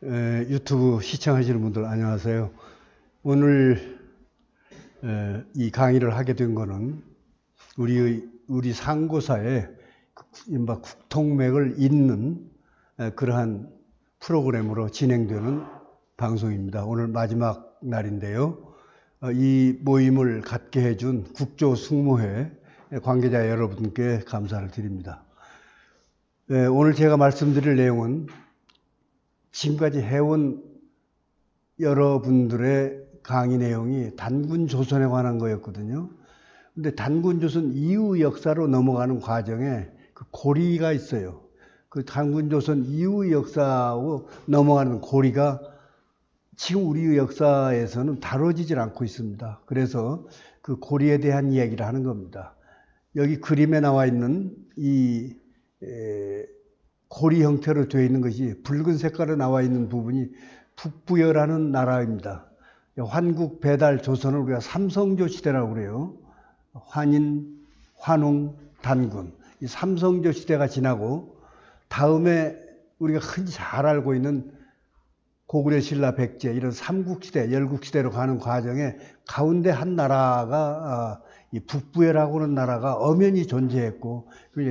유튜브 시청하시는 분들 안녕하세요. 오늘 이 강의를 하게 된 거는 우리 상고사에 이른바 국통맥을 잇는 그러한 프로그램으로 진행되는 방송입니다. 오늘 마지막 날인데요. 이 모임을 갖게 해준 국조승모회 관계자 여러분께 감사를 드립니다. 오늘 제가 말씀드릴 내용은 지금까지 해온 여러분들의 강의 내용이 단군조선에 관한 거였거든요. 근데 단군조선 이후 역사로 넘어가는 과정에 그 고리가 있어요. 그 단군조선 이후 역사로 넘어가는 고리가 지금 우리 역사에서는 다뤄지질 않고 있습니다. 그래서 그 고리에 대한 이야기를 하는 겁니다. 여기 그림에 나와 있는 이 고리 형태로 되어 있는 것이 붉은 색깔로 나와 있는 부분이 북부여라는 나라입니다. 환국, 배달, 조선을 우리가 삼성조 시대라고 그래요. 환인, 환웅, 단군. 이 삼성조 시대가 지나고 다음에 우리가 흔히 잘 알고 있는 고구려 신라 백제 이런 삼국시대, 열국시대로 가는 과정에 가운데 한 나라가 이 북부여라고 하는 나라가 엄연히 존재했고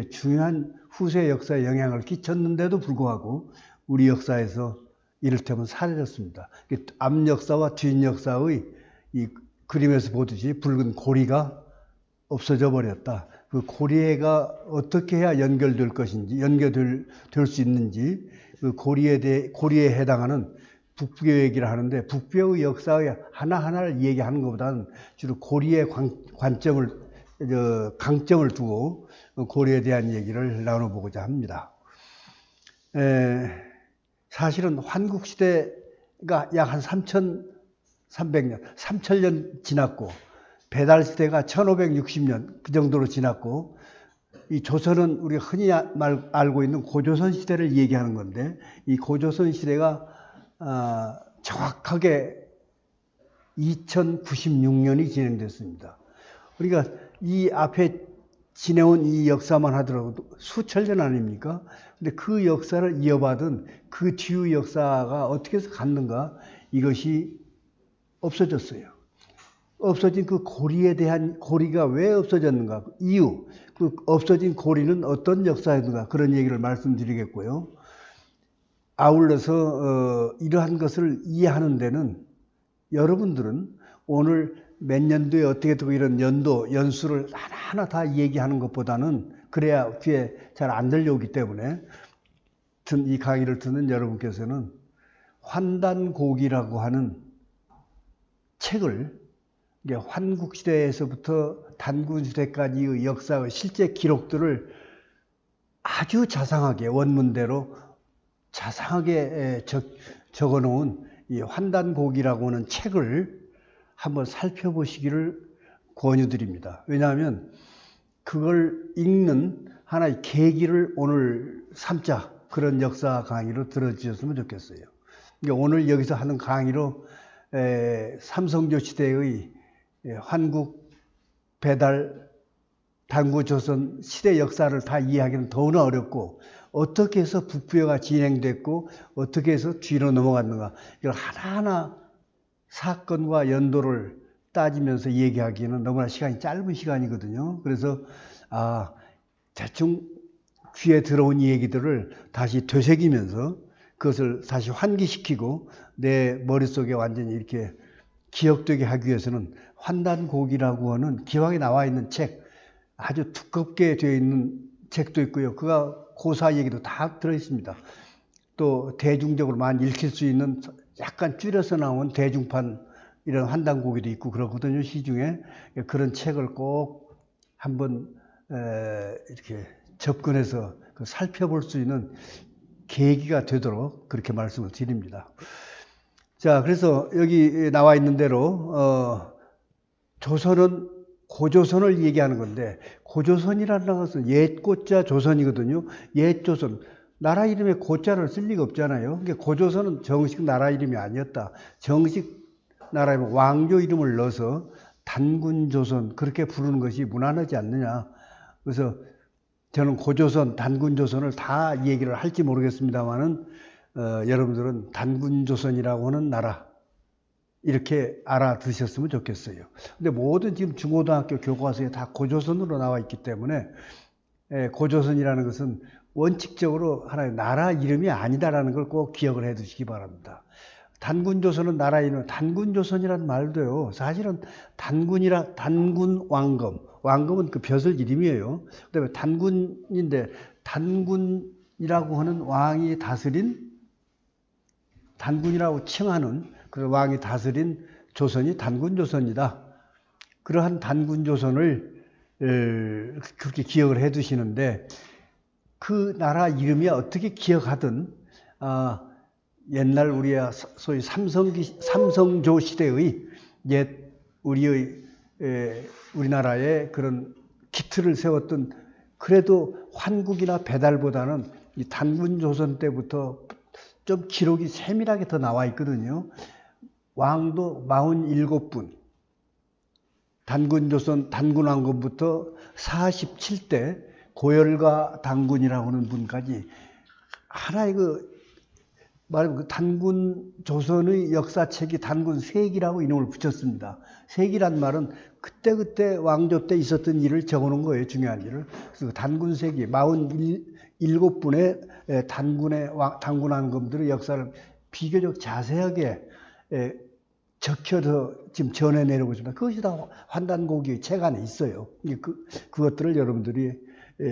중요한 후세 역사에 영향을 끼쳤는데도 불구하고 우리 역사에서 이를테면 사라졌습니다. 앞 역사와 뒷 역사의 이 그림에서 보듯이 붉은 고리가 없어져 버렸다. 그 고리가 어떻게 해야 연결될 것인지, 연결될 수 있는지 그 고리에 해당하는 북부여 얘기를 하는데 북부여의 역사의 하나하나를 얘기하는 것보다는 주로 고리의 강점을 두고 고리에 대한 얘기를 나눠보고자 합니다. 사실은 환국시대가 약 한 3,300년, 3,000년 지났고 배달시대가 1,560년 그 정도로 지났고 이 조선은 우리가 흔히 알고 있는 고조선 시대를 얘기하는 건데 이 고조선 시대가 정확하게 2096년이 진행됐습니다. 그러니까 이 앞에 지내온 이 역사만 하더라도 수천 년 아닙니까? 근데 그 역사를 이어받은 그 뒤의 역사가 어떻게 해서 갔는가? 이것이 없어졌어요. 없어진 그 고리에 대한 고리가 왜 없어졌는가? 이유, 그 없어진 고리는 어떤 역사였는가? 그런 얘기를 말씀드리겠고요. 아울러서 이러한 것을 이해하는 데는 여러분들은 오늘 몇 년도에 어떻게 되고 이런 연수를 하나하나 다 얘기하는 것보다는 그래야 귀에 잘 안 들려오기 때문에 이 강의를 듣는 여러분께서는 환단곡이라고 하는 책을 환국시대에서부터 단군시대까지의 역사의 실제 기록들을 아주 자상하게 원문대로 자상하게 적어놓은 이 환단곡이라고 하는 책을 한번 살펴보시기를 권유드립니다. 왜냐하면 그걸 읽는 하나의 계기를 오늘 삼자 그런 역사 강의로 들어주셨으면 좋겠어요. 그러니까 오늘 여기서 하는 강의로 삼성조 시대의 환국, 배달, 단구조선 시대 역사를 다 이해하기는 더우나 어렵고 어떻게 해서 북부여가 진행됐고 어떻게 해서 뒤로 넘어갔는가 이걸 하나하나 사건과 연도를 따지면서 얘기하기에는 너무나 시간이 짧은 시간이거든요. 그래서 대충 귀에 들어온 얘기들을 다시 되새기면서 그것을 다시 환기시키고 내 머릿속에 완전히 이렇게 기억되게 하기 위해서는 환단곡이라고 하는 기왕에 나와 있는 책, 아주 두껍게 되어 있는 책도 있고요. 그가 고사 얘기도 다 들어있습니다. 또 대중적으로 많이 읽힐 수 있는 약간 줄여서 나온 대중판 이런 환단곡이도 있고 그렇거든요. 시중에. 그런 책을 꼭 한번 이렇게 접근해서 살펴볼 수 있는 계기가 되도록 그렇게 말씀을 드립니다. 자, 그래서 여기 나와 있는 대로 조선은 고조선을 얘기하는 건데 고조선이라는 것은 옛고자 조선이거든요. 옛조선. 나라 이름에 고자를 쓸 리가 없잖아요. 그러니까 고조선은 정식 나라 이름이 아니었다. 정식 나라 이름 왕조 이름을 넣어서 단군조선 그렇게 부르는 것이 무난하지 않느냐. 그래서 저는 고조선, 단군조선을 다 얘기를 할지 모르겠습니다만은 여러분들은 단군조선이라고 하는 나라 이렇게 알아두셨으면 좋겠어요. 근데 모든 지금 중고등학교 교과서에 다 고조선으로 나와 있기 때문에 고조선이라는 것은 원칙적으로 하나의 나라 이름이 아니다라는 걸 꼭 기억을 해 두시기 바랍니다. 단군조선은 나라 이름, 단군조선이라는 말도요, 사실은 단군 왕검, 왕검은 그 벼슬 이름이에요. 그 다음에 단군인데, 단군이라고 하는 왕이 다스린, 단군이라고 칭하는 그 왕이 다스린 조선이 단군조선이다. 그러한 단군조선을 그렇게 기억을 해 두시는데, 그 나라 이름이 어떻게 기억하든, 옛날 우리가 소위 삼성조 시대의 옛 우리나라의 그런 기틀을 세웠던, 그래도 환국이나 배달보다는 이 단군조선 때부터 좀 기록이 세밀하게 더 나와 있거든요. 왕도 47분, 단군조선 단군왕건부터 47대 고열가 단군이라고 하는 분까지 하나의 말하면 단군 조선의 역사책이 단군 세기라고 이름을 붙였습니다. 세기란 말은 그때 왕조 때 있었던 일을 적어놓은 거예요. 중요한 일을. 그래서 단군 세기 47분의 단군왕검들의 역사를 비교적 자세하게 적혀서 지금 전해 내려오고 있습니다. 그것이 다 환단고기의 책 안에 있어요. 그것들을 여러분들이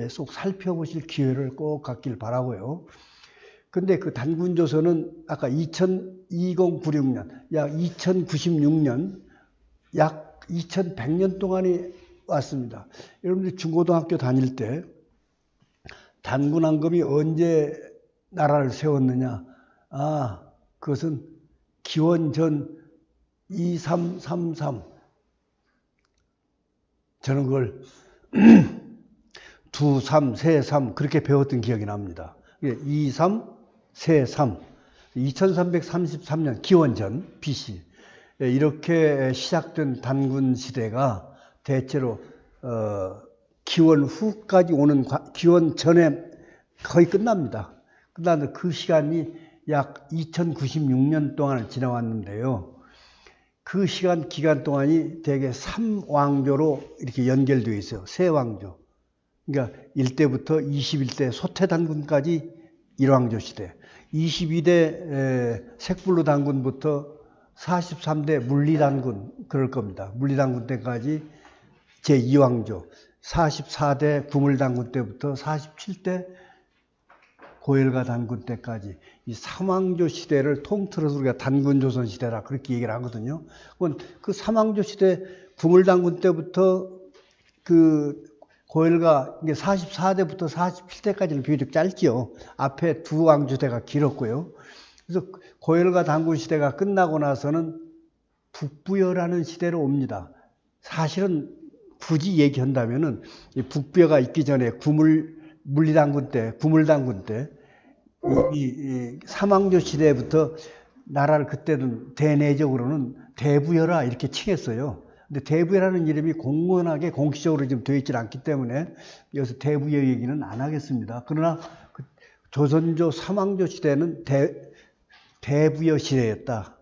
쏙 살펴보실 기회를 꼭 갖길 바라고요. 근데 그 단군조선은 아까 2096년, 약 2096년, 약 2100년 동안이 왔습니다. 여러분들이 중고등학교 다닐 때 단군왕검이 언제 나라를 세웠느냐? 그것은 기원전 2333. 저는 그걸 23, 33 그렇게 배웠던 기억이 납니다. 23, 세3 2333년 기원전 BC 이렇게 시작된 단군 시대가 대체로 기원 후까지 오는 기원 전에 거의 끝납니다. 끝나는데 그 시간이 약 2096년 동안을 지나왔는데요. 그 기간 동안이 대개 3왕조로 이렇게 연결되어 있어요. 세 왕조. 그러니까 1대부터 21대 소태단군까지 1왕조 시대, 22대 색불로 단군부터 43대 물리단군 그럴 겁니다. 물리단군 때까지 제2왕조, 44대 구물단군 때부터 47대 고열가 단군 때까지 이 3왕조 시대를 통틀어서 우리가 단군조선 시대라 그렇게 얘기를 하거든요. 그 3왕조 시대 구물단군 때부터 그 고열가 44대부터 47대까지는 비교적 짧지요. 앞에 두 왕조대가 길었고요. 그래서 고열가 단군 시대가 끝나고 나서는 북부여라는 시대로 옵니다. 사실은 굳이 얘기한다면은 이 북부여가 있기 전에 물리단군 때, 구물단군 때, 이 삼왕조 시대부터 나라를 그때는 대내적으로는 대부여라 이렇게 칭했어요. 근데 대부여라는 이름이 공문하게 공식적으로 지금 되어 있지 않기 때문에 여기서 대부여 얘기는 안 하겠습니다. 그러나 그 조선조 삼왕조 시대는 대부여 시대였다.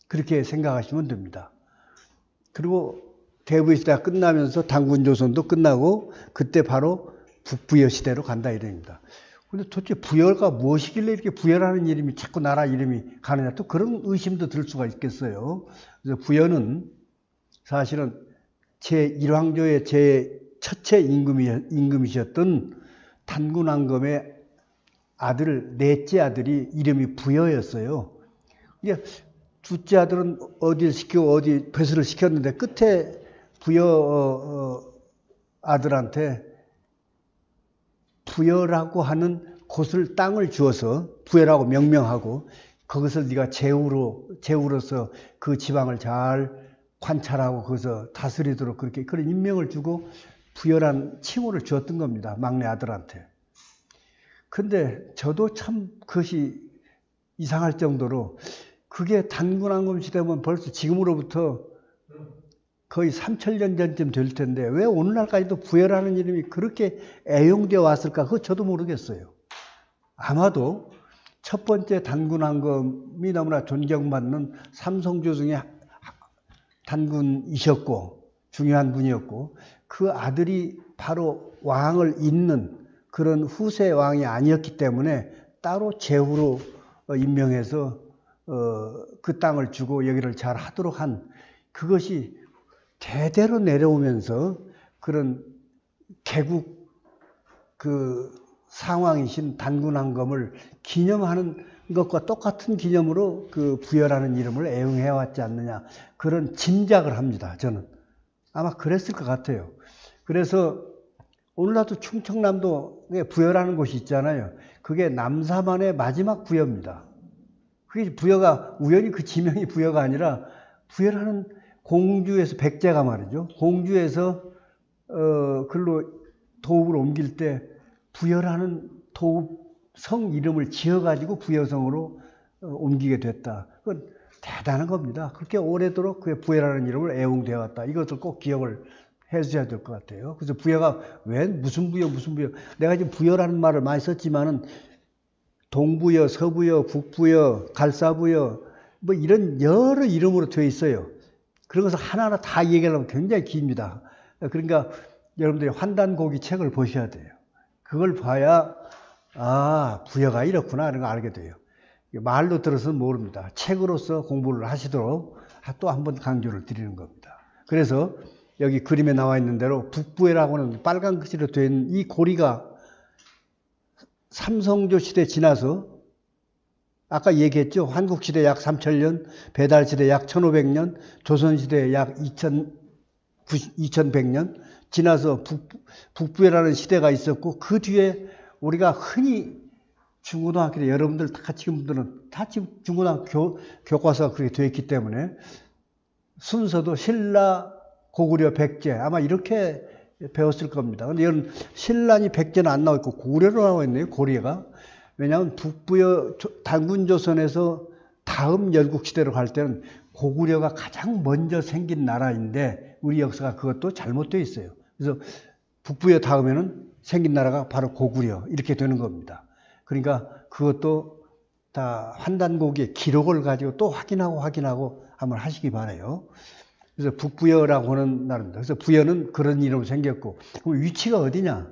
그렇게 생각하시면 됩니다. 그리고 대부여 시대가 끝나면서 단군조선도 끝나고 그때 바로 북부여 시대로 간다 이랍니다. 근데 도대체 부여가 무엇이길래 이렇게 부여라는 이름이 자꾸 나라 이름이 가느냐 또 그런 의심도 들 수가 있겠어요. 그래서 부여는 사실은 제1왕조의 첫째 임금이셨던 단군왕검의 넷째 아들이 이름이 부여였어요. 둘째 아들은 어디 배설을 시켰는데 끝에 부여 아들한테 부여라고 하는 곳을 땅을 주어서 부여라고 명명하고 그것을 네가 제후로서 그 지방을 잘 관찰하고 거기서 다스리도록 그런 임명을 주고 부여란 칭호를 주었던 겁니다. 막내 아들한테. 근데 저도 참 그것이 이상할 정도로 그게 단군왕검 시대면 벌써 지금으로부터 거의 3000년 전쯤 될 텐데 왜 오늘날까지도 부여라는 이름이 그렇게 애용되어 왔을까? 그거 저도 모르겠어요. 아마도 첫 번째 단군왕검이 너무나 존경받는 삼성조 중에 단군이셨고 중요한 분이었고 그 아들이 바로 왕을 잇는 그런 후세 왕이 아니었기 때문에 따로 제후로 임명해서 그 땅을 주고 여기를 잘 하도록 한 그것이 대대로 내려오면서 그런 개국 그 상왕이신 단군왕검을 기념하는 것과 똑같은 기념으로 그 부여라는 이름을 애용해 왔지 않느냐 그런 짐작을 합니다. 저는 아마 그랬을 것 같아요. 그래서 오늘날도 충청남도에 부여라는 곳이 있잖아요. 그게 남사만의 마지막 부여입니다. 그게 부여가 우연히 그 지명이 부여가 아니라 부여라는 공주에서 백제가 말이죠. 공주에서 글로 도읍을 옮길 때 부여라는 도읍 성 이름을 지어가지고 부여성으로 옮기게 됐다. 그건 대단한 겁니다. 그렇게 오래도록 그 부여라는 이름을 애용되어 왔다. 이것을 꼭 기억을 해주셔야 될 것 같아요. 그래서 부여가 왜 무슨 부여 무슨 부여 내가 지금 부여라는 말을 많이 썼지만은 동부여, 서부여, 북부여, 갈사부여 뭐 이런 여러 이름으로 되어 있어요. 그런 것을 하나하나 다 얘기하려면 굉장히 깁니다. 그러니까 여러분들이 환단고기 책을 보셔야 돼요. 그걸 봐야 아 부여가 이렇구나 이런 거 알게 돼요. 말로 들어서는 모릅니다. 책으로서 공부를 하시도록 또 한 번 강조를 드리는 겁니다. 그래서 여기 그림에 나와 있는 대로 북부여라고 하는 빨간 글씨로 된 이 고리가 삼성조 시대 지나서 아까 얘기했죠. 한국시대 약 3000년, 배달시대 약 1500년, 조선시대 약 2100년 지나서 북부여라는 시대가 있었고 그 뒤에 우리가 흔히 중고등학교 때 여러분들 다 지금 분들은 다 지금 중고등학교 교과서가 그렇게 되어 있기 때문에 순서도 신라, 고구려, 백제 아마 이렇게 배웠을 겁니다. 근데 이런 신라니 백제는 안 나와 있고 고구려로 나와 있네요. 고려가. 왜냐하면 북부여 단군조선에서 다음 열국시대로 갈 때는 고구려가 가장 먼저 생긴 나라인데 우리 역사가 그것도 잘못되어 있어요. 그래서 북부여 다음에는 생긴 나라가 바로 고구려 이렇게 되는 겁니다. 그러니까 그것도 다 환단고기의 기록을 가지고 또 확인하고 한번 하시기 바라요. 그래서 북부여라고 하는 나라입니다. 그래서 부여는 그런 이름으로 생겼고 그럼 위치가 어디냐?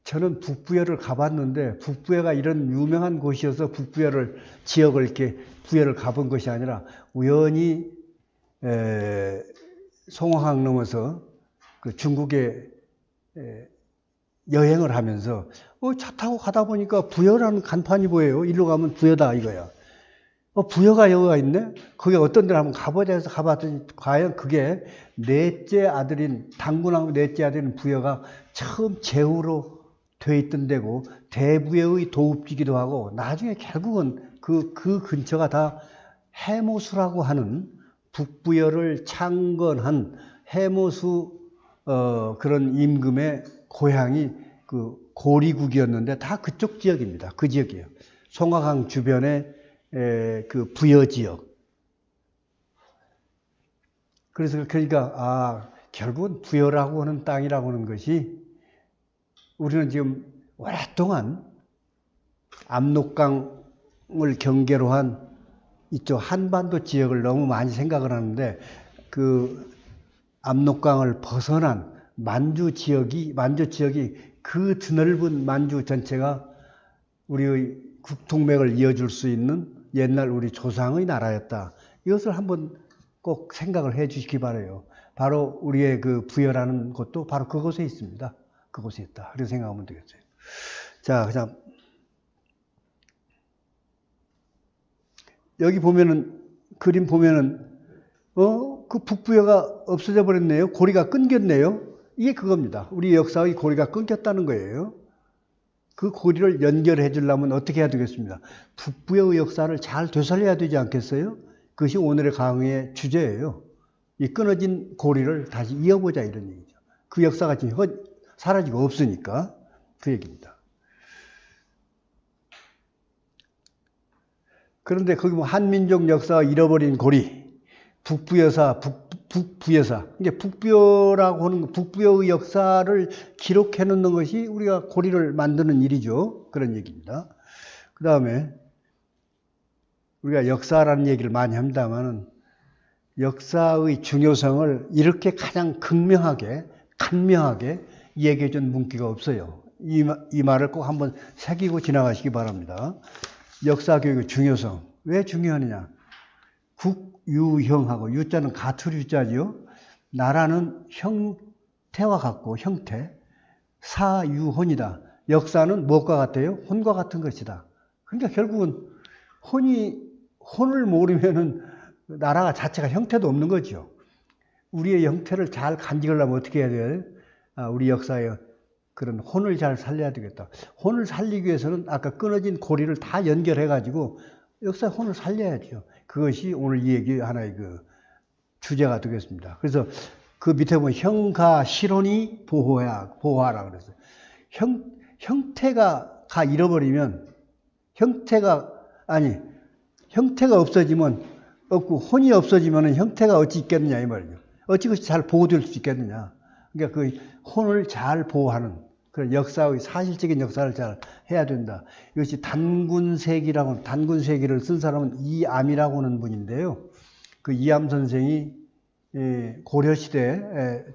저는 북부여를 가봤는데 북부여가 이런 유명한 곳이어서 북부여를 지역을 이렇게 부여를 가본 것이 아니라 우연히 송화강 넘어서 그 중국에 여행을 하면서 차 타고 가다 보니까 부여라는 간판이 보여요. 일로 가면 부여다 이거야. 부여가 여기가 있네? 그게 어떤 데를 한번 가보자 해서 가봤더니 과연 그게 넷째 아들인 단군왕 넷째 아들인 부여가 처음 제후로 돼 있던 데고 대부여의 도읍지기도 하고 나중에 결국은 그 근처가 다 해모수라고 하는 북부여를 창건한 해모수 그런 임금의 고향이 그 고리국이었는데 다 그쪽 지역입니다. 그 지역이에요. 송화강 주변에 그 부여 지역. 그래서 그러니까 결국은 부여라고 하는 땅이라고 하는 것이 우리는 지금 오랫동안 압록강을 경계로 한 이쪽 한반도 지역을 너무 많이 생각을 하는데 그 압록강을 벗어난 만주 지역이 그 드넓은 만주 전체가 우리의 국통맥을 이어줄 수 있는 옛날 우리 조상의 나라였다. 이것을 한번 꼭 생각을 해 주시기 바라요. 바로 우리의 그 부여라는 곳도 바로 그곳에 있습니다. 그곳에 있다. 그렇게 생각하면 되겠어요. 자, 그냥 여기 보면은 그림 보면은 그 북부여가 없어져 버렸네요. 고리가 끊겼네요. 이게 그겁니다. 우리 역사의 고리가 끊겼다는 거예요. 그 고리를 연결해 주려면 어떻게 해야 되겠습니다. 북부여의 역사를 잘 되살려야 되지 않겠어요? 그것이 오늘의 강의의 주제예요. 이 끊어진 고리를 다시 이어보자 이런 얘기죠. 그 역사가 지금 사라지고 없으니까 그 얘기입니다. 그런데 거기 뭐 한민족 역사가 잃어버린 고리, 북부여사, 북부여사. 이게 북부여라고 하는 북부여의 역사를 기록해 놓는 것이 우리가 고리를 만드는 일이죠. 그런 얘기입니다. 그 다음에 우리가 역사라는 얘기를 많이 합니다만 역사의 중요성을 이렇게 가장 극명하게 간명하게 얘기해 준 문구가 없어요. 이 말을 꼭 한번 새기고 지나가시기 바랍니다. 역사교육의 중요성. 왜 중요하느냐? 국유형하고 유자는 가출 유자지요. 나라는 형태와 같고 형태. 사유혼이다. 역사는 무엇과 같아요? 혼과 같은 것이다. 그러니까 결국은 혼을 모르면은 나라가 자체가 형태도 없는 거죠. 우리의 형태를 잘 간직하려면 어떻게 해야 돼요? 우리 역사에 그런 혼을 잘 살려야 되겠다. 혼을 살리기 위해서는 아까 끊어진 고리를 다 연결해가지고 역사의 혼을 살려야죠. 그것이 오늘 이 얘기 하나의 그 주제가 되겠습니다. 그래서 그 밑에 보면 형가 실혼이 보호하라 그랬어요. 형태가 잃어버리면 형태가 없어지면 없고 혼이 없어지면 형태가 어찌 있겠느냐 이 말이죠. 어찌 그것이 잘 보호될 수 있겠느냐. 그러니까 그 혼을 잘 보호하는 그런 역사의 사실적인 역사를 잘 해야 된다. 이것이 단군세기를 쓴 사람은 이암이라고 하는 분인데요. 그 이암 선생이 고려시대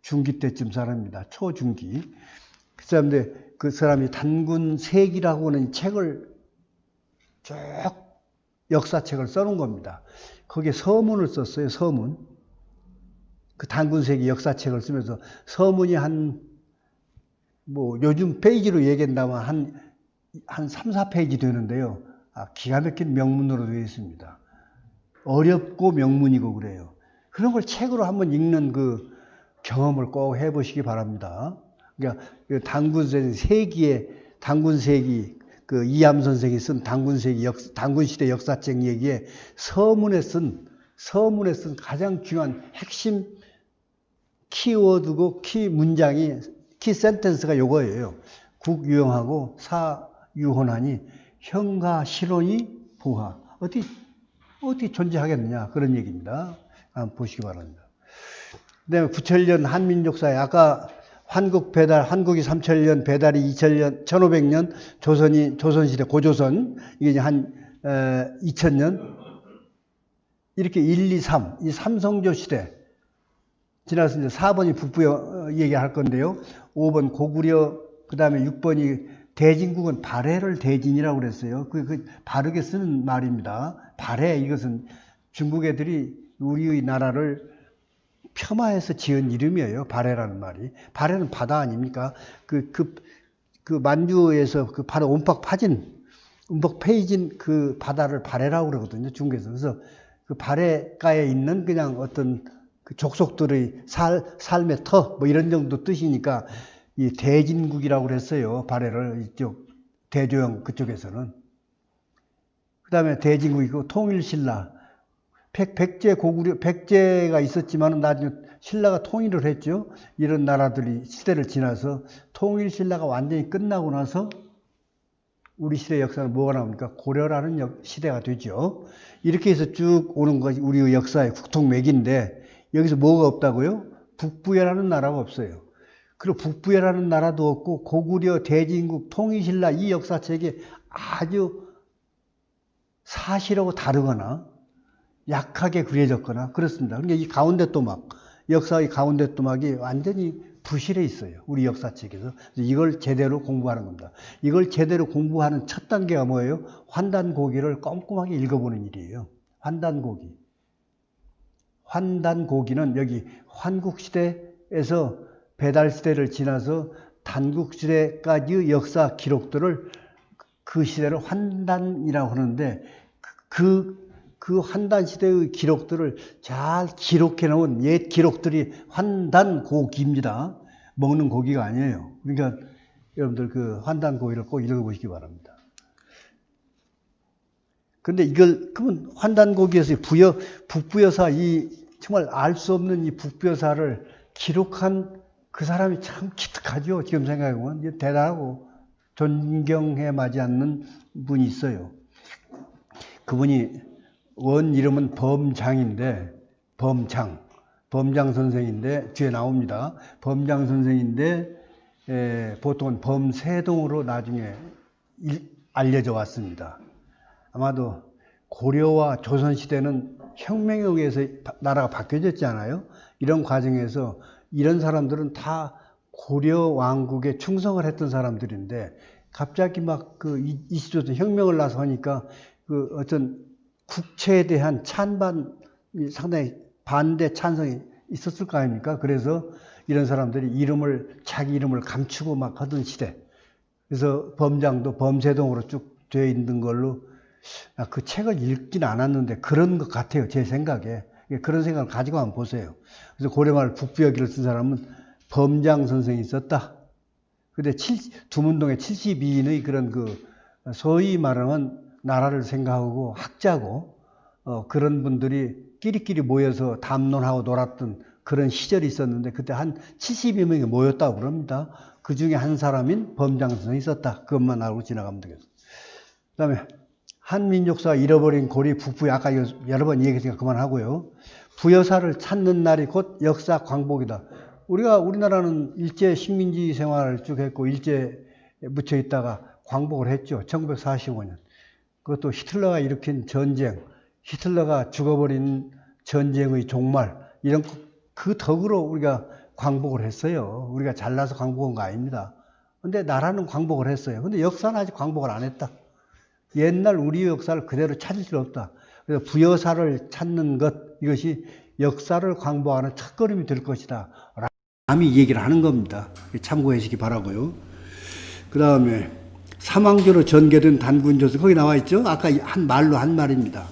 중기 때쯤 사람입니다. 초중기. 그 사람이 단군세기라고 하는 책을 쭉 역사책을 써놓은 겁니다. 거기에 서문을 썼어요. 서문. 그 단군세기 역사책을 쓰면서 서문이 요즘 페이지로 얘기한다면 한 3, 4페이지 되는데요. 기가 막힌 명문으로 되어 있습니다. 어렵고 명문이고 그래요. 그런 걸 책으로 한번 읽는 그 경험을 꼭 해보시기 바랍니다. 그러니까 단군세기 그 이암 선생이 쓴 단군시대 역사책 얘기에 서문에 쓴 가장 중요한 핵심 키워드고 키 문장이 키 센텐스가 요거예요. 국유형하고 사유혼하니 형가 실혼이 보하. 어떻게 존재하겠느냐 그런 얘기입니다. 한번 보시기 바랍니다. 그다음에 9천년 한민족사에 아까 한국이 3천년, 배달이 1500년, 조선시대 고조선 이게 이제 한 2000년 이렇게 1, 2, 3 이 삼성조 시대 지나서 이제 4번이 북부여 얘기할 건데요. 5번 고구려 그다음에 6번이 대진국은 발해를 대진이라고 그랬어요. 그 바르게 쓰는 말입니다. 발해 이것은 중국 애들이 우리의 나라를 폄하해서 지은 이름이에요. 발해라는 말이. 발해는 바다 아닙니까? 그 만주에서 그 바로 움박 패이진 그 바다를 발해라고 그러거든요. 중국에서. 그래서 그 발해가에 있는 그냥 어떤 그 족속들의 삶의 터, 이런 정도 뜻이니까 이 대진국이라고 그랬어요. 발해를 이쪽 대조영 그쪽에서는. 그 다음에 대진국이고 통일신라. 백제가 있었지만 나중에 신라가 통일을 했죠. 이런 나라들이 시대를 지나서 통일신라가 완전히 끝나고 나서 우리 시대 역사는 뭐가 나옵니까? 고려라는 시대가 되죠. 이렇게 해서 쭉 오는 것이 우리의 역사의 국통맥인데 여기서 뭐가 없다고요? 북부여라는 나라가 없어요. 그리고 북부여라는 나라도 없고 고구려, 대진국, 통일신라 이 역사책이 아주 사실하고 다르거나 약하게 그려졌거나 그렇습니다. 그러니까 이 가운데 또막 역사의 가운데 또막이 완전히 부실해 있어요. 우리 역사책에서. 이걸 제대로 공부하는 겁니다. 이걸 제대로 공부하는 첫 단계가 뭐예요? 환단고기를 꼼꼼하게 읽어보는 일이에요. 환단고기. 환단고기는 여기 환국시대에서 배달시대를 지나서 단국시대까지의 역사 기록들을 그 시대를 환단이라고 하는데 그 환단시대의 기록들을 잘 기록해 놓은 옛 기록들이 환단고기입니다. 먹는 고기가 아니에요. 그러니까 여러분들 그 환단고기를 꼭 읽어보시기 바랍니다. 근데 그러면 환단고기에서 북부여사 정말 알 수 없는 이 북부여사를 기록한 그 사람이 참 기특하죠. 지금 생각해보면 대단하고 존경해 마지 않는 분이 있어요. 그분이 원 이름은 범장인데 범장. 범장 선생인데, 뒤에 나옵니다. 범장 선생인데, 보통은 범세동으로 나중에 알려져 왔습니다. 아마도 고려와 조선시대는 혁명에 의해서 나라가 바뀌어졌잖아요. 이런 과정에서 이런 사람들은 다 고려 왕국에 충성을 했던 사람들인데, 갑자기 막 그 20조선 혁명을 나서 하니까 그 어떤 국채에 대한 찬반이 상당히 반대 찬성이 있었을 거 아닙니까? 그래서 이런 사람들이 자기 이름을 감추고 막 하던 시대. 그래서 범장도 범세동으로 쭉 되어 있는 걸로, 그 책을 읽진 않았는데 그런 것 같아요. 제 생각에. 그런 생각을 가지고 한번 보세요. 그래서 고려말 북부여기를 쓴 사람은 범장 선생이 있었다. 근데 두문동의 72인의 그런 소위 말하면 나라를 생각하고 학자고, 그런 분들이 끼리끼리 모여서 담론하고 놀았던 그런 시절이 있었는데, 그때 한 72명이 모였다고 그럽니다. 그 중에 한 사람인 범장 선생이 있었다. 그것만 알고 지나가면 되겠습니다. 그 다음에 한민족사 잃어버린 고리 북부에, 아까 여러 번 얘기했으니까 그만하고요. 부여사를 찾는 날이 곧 역사 광복이다. 우리나라는 일제 식민지 생활을 쭉 했고, 일제에 묻혀 있다가 광복을 했죠. 1945년. 그것도 히틀러가 일으킨 전쟁, 히틀러가 죽어버린 전쟁의 종말, 이런 그 덕으로 우리가 광복을 했어요. 우리가 잘나서 광복한 거 아닙니다. 근데 나라는 광복을 했어요. 근데 역사는 아직 광복을 안 했다. 옛날 우리의 역사를 그대로 찾을 수 없다. 그래서 부여사를 찾는 것, 이것이 역사를 광복하는 첫걸음이 될 것이다. 남이 얘기를 하는 겁니다. 참고해 주시기 바라고요. 그 다음에 삼왕조로 전개된 단군조서, 거기 나와 있죠? 아까 한 말입니다.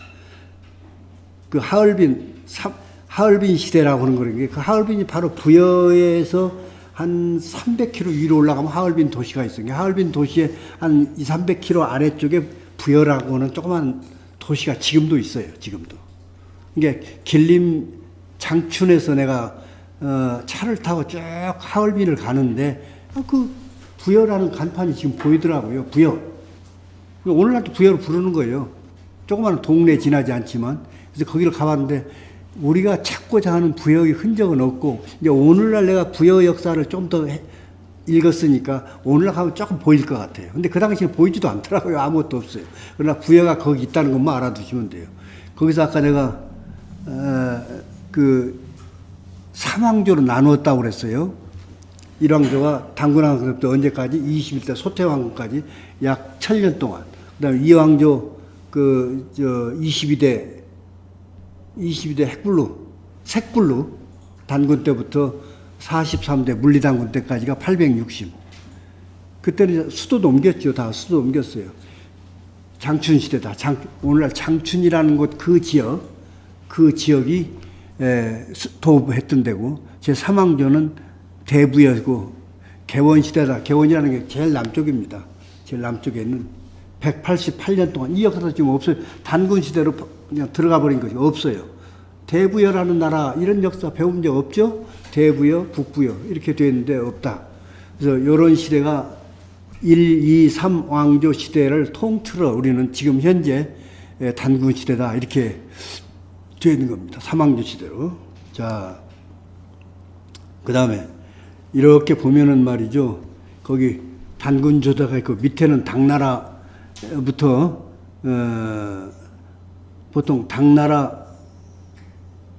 그 하얼빈 시대라고 하는 거예요. 그 하얼빈이 바로 부여에서 한 300km 위로 올라가면 하얼빈 도시가 있어요. 하얼빈 도시의 한 200~300km 아래쪽에 부여라고 하는 조그만 도시가 지금도 있어요. 지금도. 이게 길림 장춘에서 내가 차를 타고 쭉 하얼빈을 가는데, 그 부여라는 간판이 지금 보이더라고요. 부여. 오늘날도 부여로 부르는 거예요. 조그마한 동네 지나지 않지만. 그래서 거기를 가봤는데 우리가 찾고자 하는 부여의 흔적은 없고, 이제 오늘날 내가 부여 역사를 좀 더 읽었으니까 오늘날 가면 조금 보일 것 같아요. 근데 그 당시에 보이지도 않더라고요. 아무것도 없어요. 그러나 부여가 거기 있다는 것만 알아두시면 돼요. 거기서 아까 내가 그 삼왕조로 나누었다고 그랬어요. 1왕조가 단군왕조부터 언제까지? 21대 소태왕까지 약 1000년 동안. 그 다음에 2왕조 22대 색불루 단군 때부터 43대 물리단군 때까지가 860. 그때는 수도도 옮겼죠. 다 수도 옮겼어요. 장춘시대다. 오늘날 장춘이라는 곳 그 지역이 도읍했던 데고, 제3왕조는 대부여고 개원시대다. 개원이라는 게 제일 남쪽입니다. 제일 남쪽에 있는 188년 동안 이 역사도 지금 없어요. 단군시대로 그냥 들어가 버린 것이 없어요. 대부여라는 나라, 이런 역사 배운 적 없죠? 대부여, 북부여 이렇게 되어 있는데 없다. 그래서 이런 시대가 1, 2, 3 왕조 시대를 통틀어 우리는 지금 현재 단군시대다 이렇게 되어 있는 겁니다. 3왕조 시대로. 자, 그 다음에 이렇게 보면은 말이죠. 거기 단군조다가 있고 밑에는 당나라부터 보통 당나라,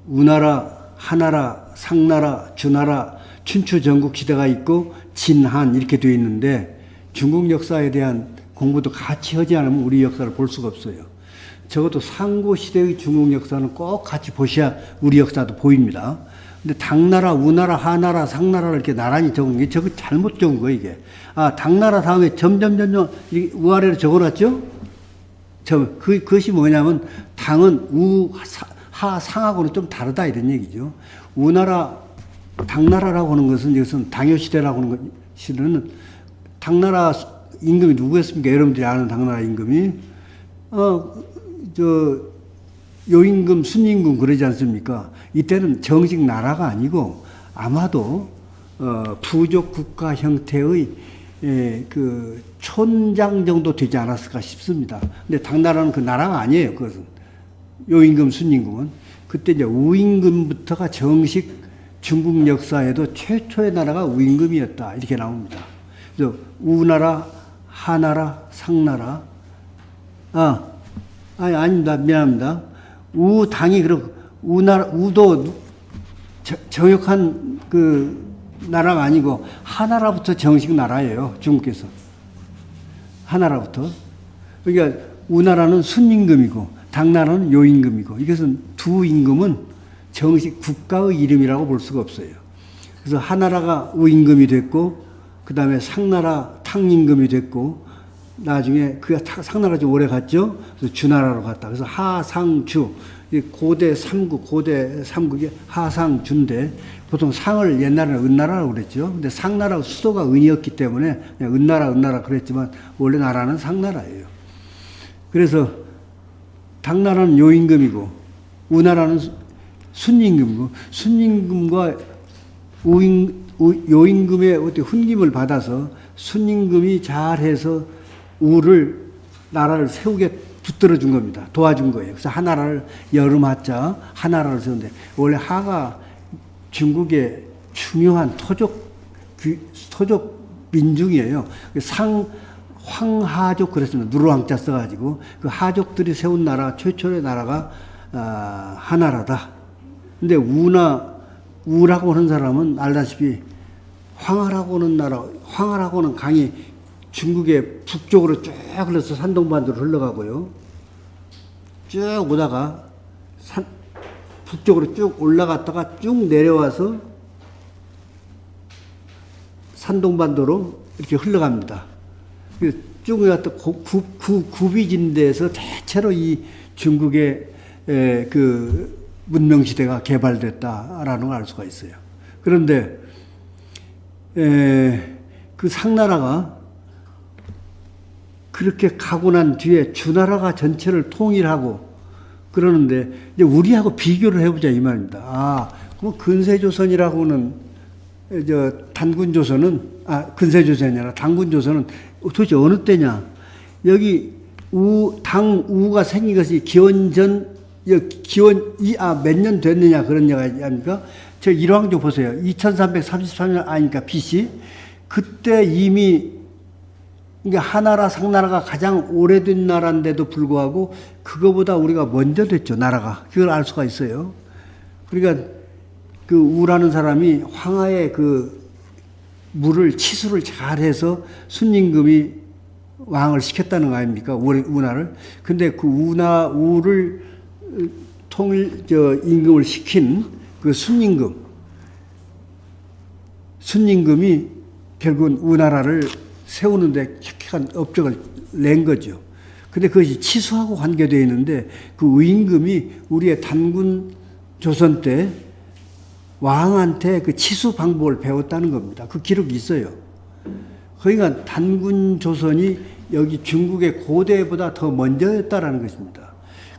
우나라, 하나라, 상나라, 주나라, 춘추 전국 시대가 있고 진한 이렇게 되어 있는데, 중국 역사에 대한 공부도 같이 하지 않으면 우리 역사를 볼 수가 없어요. 적어도 상고 시대의 중국 역사는 꼭 같이 보셔야 우리 역사도 보입니다. 근데 당나라, 우나라, 하나라, 상나라를 이렇게 나란히 적은 게 저거 잘못 적은 거예요, 이게. 당나라 다음에 점점 우아래로 적어놨죠? 그것이 뭐냐면, 당은 하, 상하고는 좀 다르다, 이런 얘기죠. 당나라라고 하는 것은, 이것은 당효시대라고 하는 것은, 당나라 임금이 누구였습니까? 여러분들이 아는 당나라 임금이? 요임금, 순임금 그러지 않습니까? 이때는 정식 나라가 아니고 아마도 부족 국가 형태의 그 촌장 정도 되지 않았을까 싶습니다. 근데 당나라는 그 나라가 아니에요. 그것은 요임금, 순임금은 그때 이제 우임금부터가 정식 중국 역사에도 최초의 나라가 우임금이었다. 이렇게 나옵니다. 그래서 우나라, 하나라, 상나라. 아닙니다. 미안합니다. 우당이 그렇고, 우도 정역한 그 나라가 아니고, 하나라부터 정식 나라예요. 중국에서. 하나라부터. 그러니까 우나라는 순임금이고, 당나라는 요임금이고, 이것은 두 임금은 정식 국가의 이름이라고 볼 수가 없어요. 그래서 하나라가 우임금이 됐고, 그 다음에 상나라 탕임금이 됐고, 나중에 그 상나라가 좀 오래 갔죠. 그래서 주나라로 갔다. 그래서 하상주, 고대 삼국이 하상주인데, 보통 상을 옛날에는 은나라라고 그랬죠. 근데 상나라 수도가 은이었기 때문에 그냥 은나라 그랬지만 원래 나라는 상나라예요. 그래서 당나라는 요임금이고 우나라는 순임금이고, 순임금과 요임금의 어떻게 훈김을 받아서 순임금이 잘해서 나라를 세우게 붙들어 준 겁니다. 도와준 거예요. 그래서 하나라를 여름 하자 하나라를 세우는데, 원래 하가 중국의 중요한 토족 민중이에요. 황하족 그랬습니다. 누르왕자 써가지고 그 하족들이 세운 나라, 최초의 나라가 하나라다. 근데 우라고 하는 사람은 알다시피 황하라고 하는 나라, 황하라고 하는 강이 중국의 북쪽으로 쭉 흘러서 산동반도로 흘러가고요. 쭉 오다가 북쪽으로 쭉 올라갔다가 쭉 내려와서 산동반도로 이렇게 흘러갑니다. 쭉 갔다 구비진대에서 대체로 이 중국의 그 문명시대가 개발됐다라는 걸 알 수가 있어요. 그런데 그 상나라가 그렇게 가고 난 뒤에 주나라가 전체를 통일하고 그러는데, 이제 우리하고 비교를 해보자 이 말입니다. 그럼 근세조선이라고는 단군조선은 근세조선이 아니라 단군조선은 도대체 어느 때냐? 여기 우가 생긴 것이 기원전 몇 년 됐느냐 그런 얘기 아닙니까? 저 일왕조 보세요. 2333년 아니까 BC. 그때 이미 그러니까 하나라, 상나라가 가장 오래된 나라인데도 불구하고 그거보다 우리가 먼저 됐죠, 나라가. 그걸 알 수가 있어요. 그러니까 그 우라는 사람이 황하의 그 치수를 잘해서 순임금이 왕을 시켰다는 거 아닙니까? 우나를. 근데 그 우를 임금을 시킨 그 순임금이 결국은 우나라를 세우는데 혁혁한 업적을 낸 거죠. 근데 그것이 치수하고 관계되어 있는데, 그 우임금이 우리의 단군 조선 때 왕한테 그 치수 방법을 배웠다는 겁니다. 그 기록이 있어요. 그러니까 단군 조선이 여기 중국의 고대보다 더 먼저였다라는 것입니다.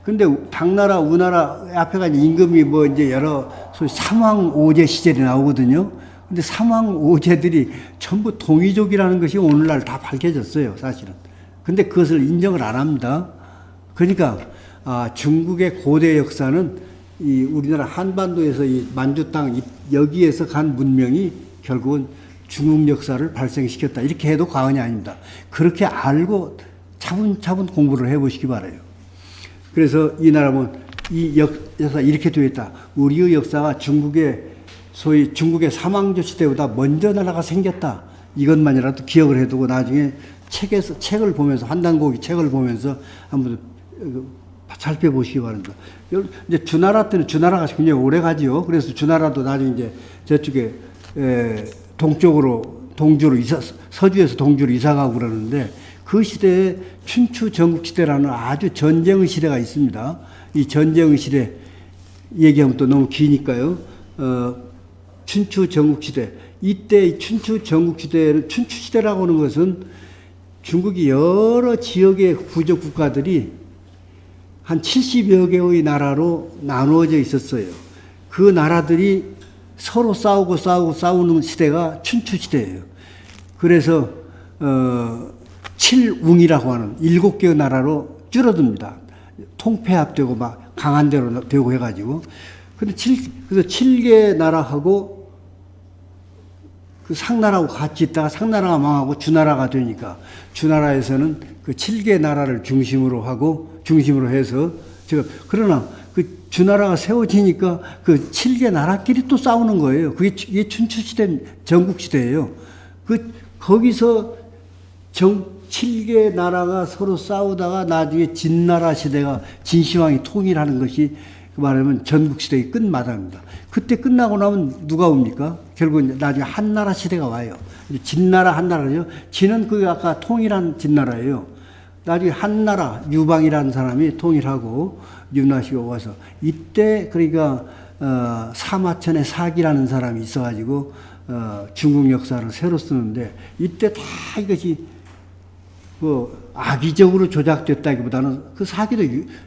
근데 당나라, 우나라 앞에가 임금이 이제 여러 소위 삼왕오제 시절이 나오거든요. 근데 삼왕오제들이 전부 동이족이라는 것이 오늘날 다 밝혀졌어요, 사실은. 근데 그것을 인정을 안 합니다. 그러니까 중국의 고대 역사는 이 우리나라 한반도에서 이 만주 땅 여기에서 간 문명이 결국은 중국 역사를 발생시켰다, 이렇게 해도 과언이 아닙니다. 그렇게 알고 차분차분 공부를 해보시기 바라요. 그래서 이 나라는 이 역사 이렇게 되어 있다. 우리의 역사가 소위 중국의 삼왕조 시대보다 먼저 나라가 생겼다. 이것만이라도 기억을 해두고 나중에 책을 보면서, 한단고기 책을 보면서 한번 살펴보시기 바랍니다. 이제 주나라 때는 주나라가 굉장히 오래 가지요. 그래서 주나라도 나중에 이제 저쪽에 동주로 서주에서 동주로 이사가고 그러는데, 그 시대에 춘추 전국시대라는 아주 전쟁의 시대가 있습니다. 이 전쟁의 시대 얘기하면 또 너무 기니까요. 춘추 전국시대. 이때 춘추 전국시대는, 춘추시대라고 하는 것은 중국이 여러 지역의 부족 국가들이 한 70여 개의 나라로 나누어져 있었어요. 그 나라들이 서로 싸우는 시대가 춘추시대예요. 그래서 칠웅이라고 하는 7개의 나라로 줄어듭니다. 통폐합되고 막 강한 대로 되고 해가지고. 그래서 7개 나라하고 그 상나라하고 같이 있다가 상나라가 망하고 주나라가 되니까 주나라에서는 그 7개 나라를 중심으로 해서 그러나 그 주나라가 세워지니까 그 7개 나라끼리 또 싸우는 거예요. 이게 춘추시대 전국시대예요. 거기서 7개 나라가 서로 싸우다가 나중에 진나라 시대가 진시황이 통일하는 것이 말하면 전국시대의 끝마당입니다. 그때 끝나고 나면 누가 옵니까? 결국 나중에 한나라 시대가 와요. 진나라 한나라죠. 진은 그 아까 통일한 진나라예요. 나중에 한나라 유방이라는 사람이 통일하고 윤나시가 와서 이때 그러니까 사마천의 사기라는 사람이 있어가지고 중국 역사를 새로 쓰는데 이때 다 이것이 악의적으로 조작됐다기보다는 그 사기도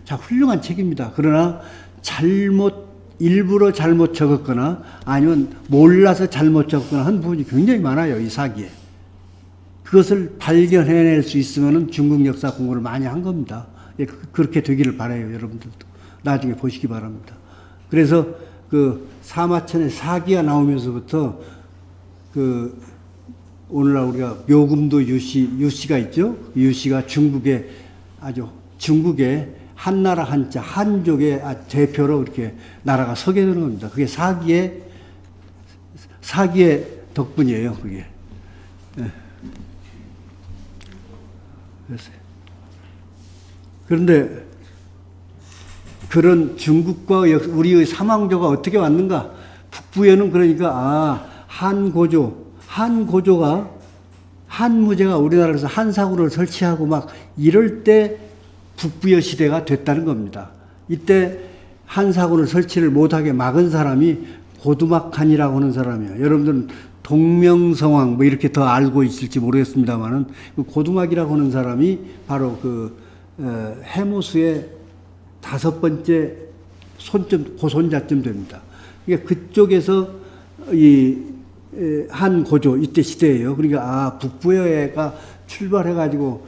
훌륭한 책입니다. 그러나 일부러 잘못 적었거나 아니면 몰라서 잘못 적었거나 한 부분이 굉장히 많아요, 이 사기에. 그것을 발견해낼 수 있으면 중국 역사 공부를 많이 한 겁니다. 그렇게 되기를 바라요, 여러분들도. 나중에 보시기 바랍니다. 그래서 그 사마천의 사기가 나오면서부터 오늘날 우리가 묘금도 유씨가 있죠? 유씨가 중국의 한나라 한자, 한족의 대표로 이렇게 나라가 서게 되는 겁니다. 그게 사기의 덕분이에요, 그게. 네. 그런데 그런 중국과 우리의 삼왕조가 어떻게 왔는가? 북부에는 그러니까 한고조가 한무제가 우리나라에서 한사구를 설치하고 막 이럴 때 북부여 시대가 됐다는 겁니다. 이때 한사구를 설치를 못하게 막은 사람이 고두막한이라고 하는 사람이에요. 여러분들은 동명성왕 이렇게 더 알고 있을지 모르겠습니다만은 그 고두막이라고 하는 사람이 바로 해모수의 5번째 고손자쯤 됩니다. 그러니까 그쪽에서 한 고조 이때 시대예요. 그러니까 북부여가 출발해가지고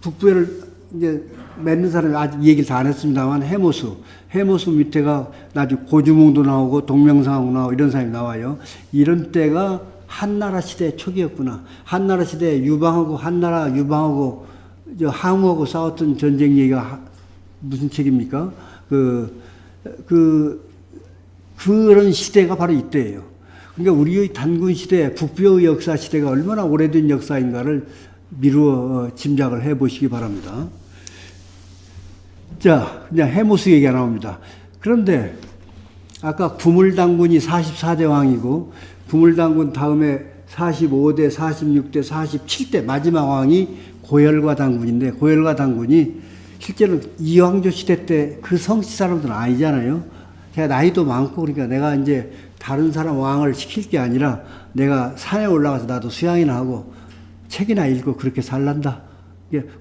북부여를 이제 맺는 사람이 아직 얘기를 다 안 했습니다만 해모수 밑에가 나중에 고주몽도 나오고 동명상하고 나오고 이런 사람이 나와요. 이런 때가 한나라 시대 초기였구나. 한나라 시대에 한나라 유방하고 항우하고 싸웠던 전쟁 얘기가 무슨 책입니까? 그런 시대가 바로 이때예요. 그러니까 우리의 단군 시대, 북부의 역사 시대가 얼마나 오래된 역사인가를 미루어 짐작을 해 보시기 바랍니다. 자, 그냥 해모수 얘기가 나옵니다. 그런데 아까 구물당군이 44대 왕이고 구물당군 다음에 45대, 46대, 47대 마지막 왕이 고열과 당군인데 고열과 당군이 실제로 이황조 시대 때 그 성씨 사람들은 아니잖아요. 제가 나이도 많고 그러니까 내가 이제 다른 사람 왕을 시킬 게 아니라 내가 산에 올라가서 나도 수양이나 하고 책이나 읽고 그렇게 살란다.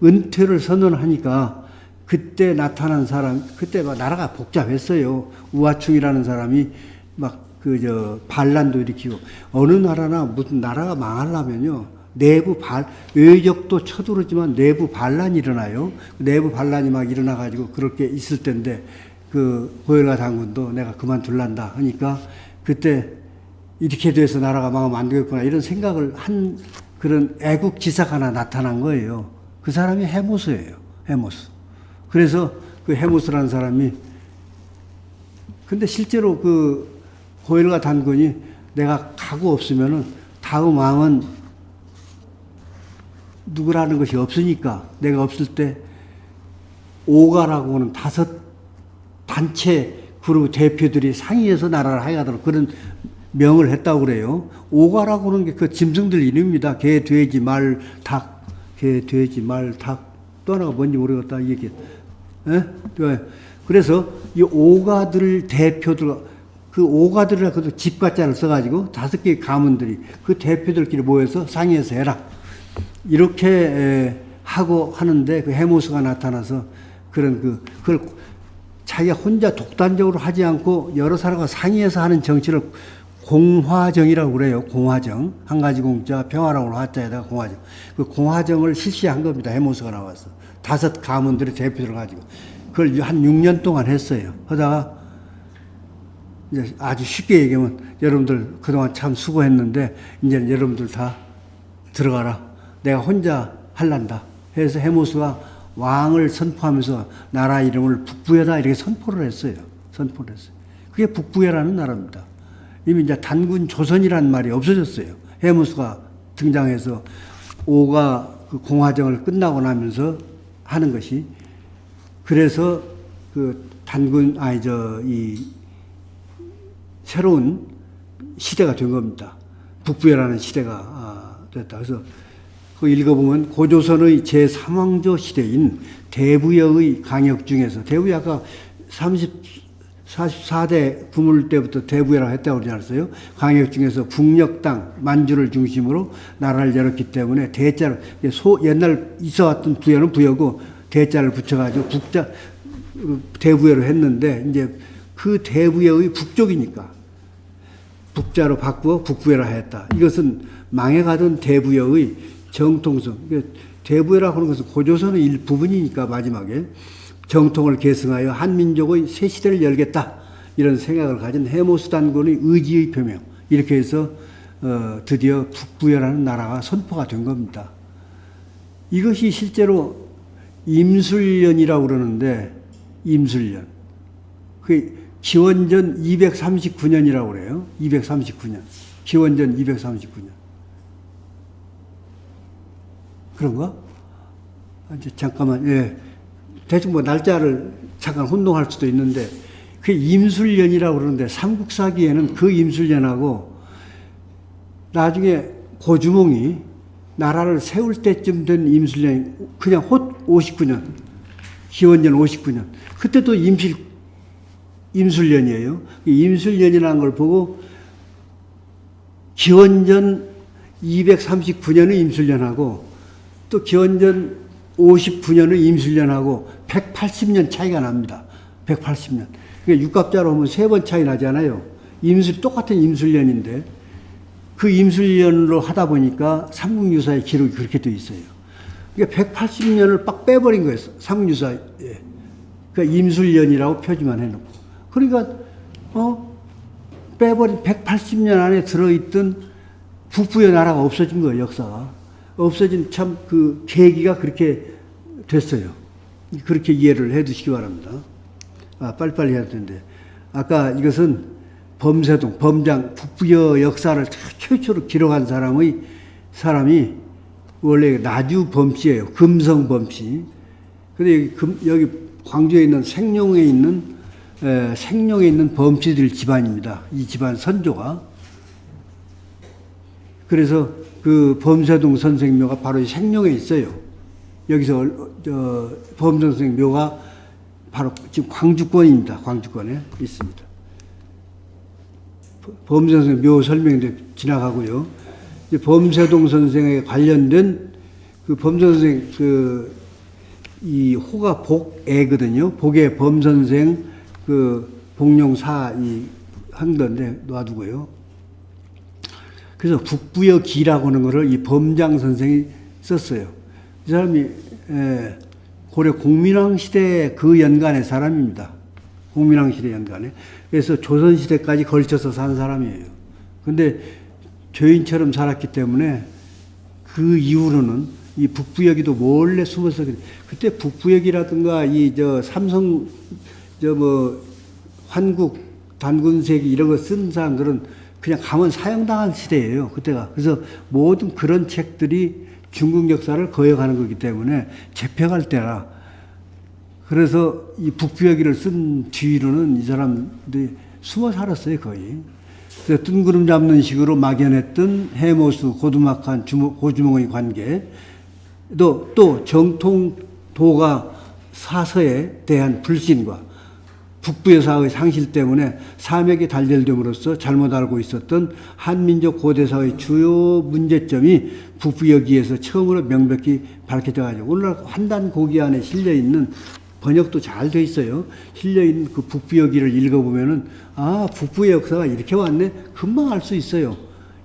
은퇴를 선언하니까 그때 나타난 사람, 그때 막 나라가 복잡했어요. 우하충이라는 사람이 막 반란도 일으키고 어느 나라나 무슨 나라가 망하려면요. 외적도 쳐들어오지만 내부 반란이 일어나요. 내부 반란이 막 일어나가지고 그렇게 있을 텐데 고열과 당군도 내가 그만둘란다 하니까 그때 이렇게 돼서 나라가 망하면 안 되겠구나 이런 생각을 한 그런 애국지사가 하나 나타난 거예요. 그 사람이 해모수예요. 해모수. 그래서 그 해모수라는 사람이 근데 실제로 고열과 단군이 내가 가고 없으면은 다음 왕은 누구라는 것이 없으니까 내가 없을 때 오가라고 하는 5 단체 그룹 대표들이 상의해서 나라를 하야하도록 그런 명을 했다고 그래요. 오가라고 하는 게 그 짐승들 이름입니다. 개, 돼지, 말, 닭, 개, 돼지, 말, 닭. 또 하나가 뭔지 모르겠다 이 얘기. 그래서 이 오가들 대표들 그 오가들이라고 집가자를 써가지고 5개의 가문들이 그 대표들끼리 모여서 상의해서 해라. 이렇게 하고 하는데 그 해모수가 나타나서 그걸 자기가 혼자 독단적으로 하지 않고 여러 사람과 상의해서 하는 정치를 공화정이라고 그래요. 공화정. 한 가지 공자, 평화라고 화자에다가 공화정. 그 공화정을 실시한 겁니다. 해모수가 나와서. 5 가문들의 대표를 가지고. 그걸 한 6년 동안 했어요. 하다가 이제 아주 쉽게 얘기하면 여러분들 그동안 참 수고했는데 이제는 여러분들 다 들어가라. 내가 혼자 할란다. 해서 해모수가 왕을 선포하면서 나라 이름을 북부여다 이렇게 선포를 했어요. 선포를 했어요. 그게 북부여라는 나라입니다. 이미 이제 단군 조선이라는 말이 없어졌어요. 해모수가 등장해서 오가 그 공화정을 끝나고 나면서 하는 것이. 그래서 그 단군, 이 새로운 시대가 된 겁니다. 북부여라는 시대가 됐다. 그래서 그 읽어보면 고조선의 제3왕조 시대인 대부여의 강역 중에서, 대부여 아까 44대 구물 때부터 대부여라고 했다고 그러지 않았어요? 강역 중에서 북녘 땅 만주를 중심으로 나라를 열었기 때문에 대자를, 옛날 있어왔던 부여는 부여고 대자를 붙여가지고 대부여로 했는데, 이제 그 대부여의 북쪽이니까 북자로 바꾸어 북부여라 했다. 이것은 망해가던 대부여의 정통성. 대부여라고 하는 것은 고조선의 일부분이니까 마지막에 정통을 계승하여 한민족의 새 시대를 열겠다. 이런 생각을 가진 해모수 단군의 의지의 표명. 이렇게 해서 드디어 북부여라는 나라가 선포가 된 겁니다. 이것이 실제로 임술년이라고 그러는데, 임술년. 그 기원전 239년이라고 그래요. 239년. 기원전 239년. 그런가? 이제 잠깐만, 예. 대충 뭐 날짜를 잠깐 혼동할 수도 있는데, 그 임술년이라고 그러는데, 삼국사기에는 그 임술년하고 나중에 고주몽이 나라를 세울 때쯤 된 임술년이 그냥 헛 59년, 기원전 59년. 그때도 임술년이에요. 임술년이라는 걸 보고 기원전 239년의 임술년하고 또 기원전 59년의 임술년하고 180년 차이가 납니다. 180년. 그러니까 육갑자로 보면 3번 차이 나잖아요. 똑같은 임술년인데 그 임술년으로 하다 보니까 삼국유사의 기록이 그렇게 되어 있어요. 그러니까 180년을 빡 빼버린 거예요. 삼국유사에. 그러니까 임술년이라고 표지만 해놓고. 그러니까 빼버린 180년 안에 들어있던 북부의 나라가 없어진 거예요. 역사가. 없어진 참 그 계기가 그렇게 됐어요. 그렇게 이해를 해 두시기 바랍니다. 빨리빨리 해야 되는데. 아까 이것은 범세동, 범장, 북부여 역사를 최초로 기록한 사람이 원래 나주 범씨예요. 금성 범씨. 근데 여기 광주에 있는 생룡에 있는 범씨들 집안입니다. 이 집안 선조가. 그래서 그 범세동 선생 묘가 바로 생룡에 있어요. 여기서 범세동 선생 묘가 바로 지금 광주권입니다. 광주권에 있습니다. 범세동 선생 묘 설명도 지나가고요. 범세동 선생에 관련된 그 범세동 선생 이 호가 복애거든요. 복애 범선생 복룡사 한 건데 놔두고요. 그래서 북부여기라고 하는 것을 이 범장 선생이 썼어요. 이 사람이 고려 공민왕 시대 그 연간의 사람입니다. 공민왕 시대 연간에. 그래서 조선 시대까지 걸쳐서 산 사람이에요. 근데 죄인처럼 살았기 때문에 그 이후로는 이 북부여기도 몰래 숨어서 그때 북부여기라든가 삼성 환국 단군세기 이런 거 쓴 사람들은 그냥 가면 사형당한 시대예요. 그때가. 그래서 모든 그런 책들이 중국 역사를 거역하는 거기 때문에 재평할 때라. 그래서 이 북부여기를 쓴 뒤로는 이 사람들이 숨어 살았어요, 거의. 그래서 뜬구름 잡는 식으로 막연했던 해모수, 고두막한 고주몽의 관계, 또 정통도가 사서에 대한 불신과 북부여사의 상실 때문에 사맥이 단절됨으로써 잘못 알고 있었던 한민족 고대사의 주요 문제점이 북부여기에서 처음으로 명백히 밝혀져가지고 오늘날 한단고기 안에 실려있는 번역도 잘 돼 있어요. 실려있는 그 북부여기를 읽어보면은 북부의 역사가 이렇게 왔네? 금방 알 수 있어요.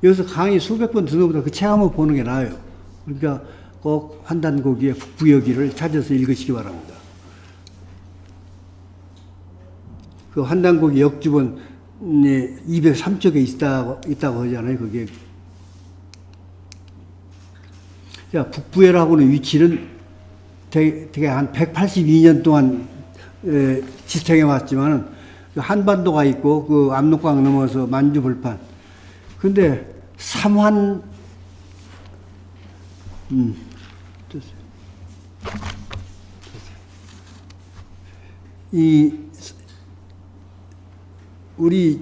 여기서 강의 수백 번 듣는 것보다 그 책 한번 보는 게 나아요. 그러니까 꼭 한단고기의 북부여기를 찾아서 읽으시기 바랍니다. 그 환단고기 역주본 203쪽에 있다고 하잖아요. 그게. 자, 북부해라고는 위치는 되게 한 182년 동안 지탱해 왔지만은 한반도가 있고 그 압록강 넘어서 만주 벌판. 근데 삼환 이 우리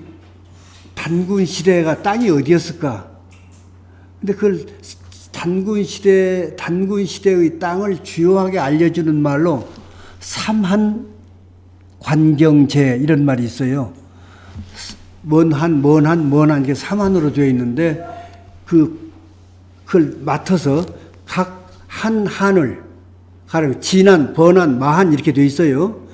단군 시대가 땅이 어디였을까? 근데 그걸 단군 시대의 땅을 주요하게 알려주는 말로 삼한 관경제 이런 말이 있어요. 먼한 이게 삼한으로 되어 있는데 그걸 맡아서 각 한 한을 가령 진한, 번한, 마한 이렇게 되어 있어요.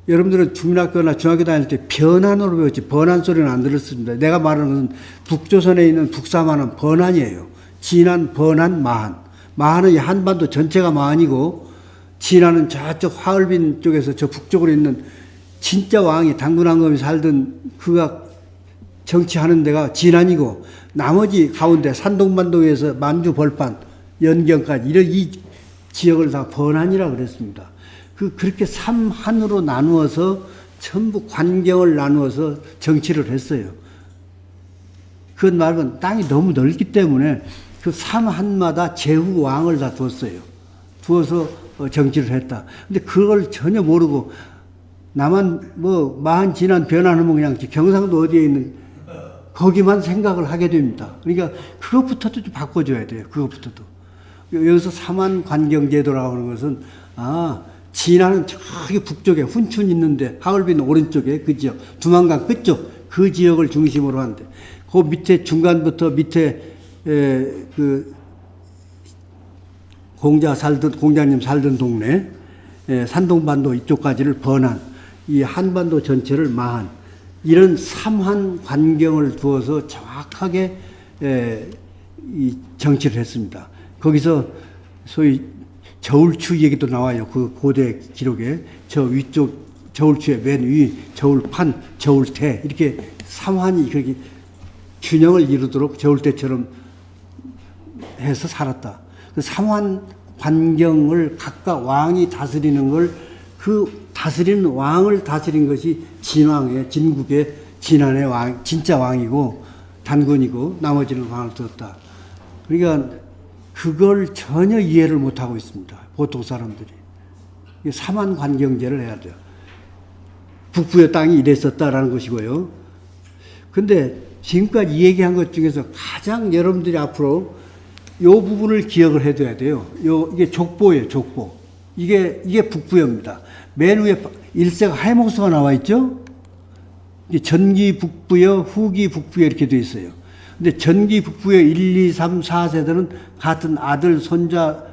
여러분들은 중학교나 중학교 다닐 때 변한으로 배웠지 번한 소리는 안 들었습니다. 내가 말하는 것은 북조선에 있는 북사만은 번한이에요. 진한, 번한, 마한. 마한은 이 한반도 전체가 마한이고 진한은 저쪽 하얼빈 쪽에서 저 북쪽으로 있는 진짜 왕이 단군왕검이 살던 그가 정치하는 데가 진안이고 나머지 가운데 산동반도에서 만주 벌판 연경까지 이런 이 지역을 다 번한이라고 그랬습니다. 그렇게 삼한으로 나누어서 전부 관경을 나누어서 정치를 했어요. 그 말은 땅이 너무 넓기 때문에 그 삼한마다 제후 왕을 다 뒀어요. 두어서 정치를 했다. 근데 그걸 전혀 모르고 나만 뭐 마한 진한 변한하면 그냥 경상도 어디에 있는 거기만 생각을 하게 됩니다. 그러니까 그것부터도 좀 바꿔줘야 돼요. 그것부터도. 여기서 삼한 관경제도라고 하는 것은 진안은 저기 북쪽에 훈춘 있는데 하얼빈 오른쪽에 그 지역 두만강 끝쪽 그 지역을 중심으로 하는데 그 밑에 중간부터 밑에 그 공자님 살던 동네 산동반도 이쪽까지를 번한 이 한반도 전체를 마한 이런 삼한 관경을 두어서 정확하게 이 정치를 했습니다. 거기서 소위 저울추 얘기도 나와요. 그 고대 기록에 저 위쪽 저울추의 맨 위 저울판, 저울대 이렇게 삼한이 그렇게 균형을 이루도록 저울대처럼 해서 살았다. 그 삼한 관경을 각각 왕이 다스리는 걸 그 다스리는 왕을 다스린 것이 진왕의 진국의 진안의 왕 진짜 왕이고 단군이고 나머지는 왕을 두었다. 그러니까 그걸 전혀 이해를 못하고 있습니다. 보통 사람들이. 삼한 관경제를 해야 돼요. 북부의 땅이 이랬었다라는 것이고요. 근데 지금까지 얘기한 것 중에서 가장 여러분들이 앞으로 이 부분을 기억을 해둬야 돼요. 이게 족보예요, 족보. 이게 북부여입니다. 맨 위에 일세가 해목수가 나와 있죠? 이게 전기 북부여, 후기 북부여 이렇게 되어 있어요. 근데 전기 북부여 1, 2, 3, 4세들은 같은 아들, 손자,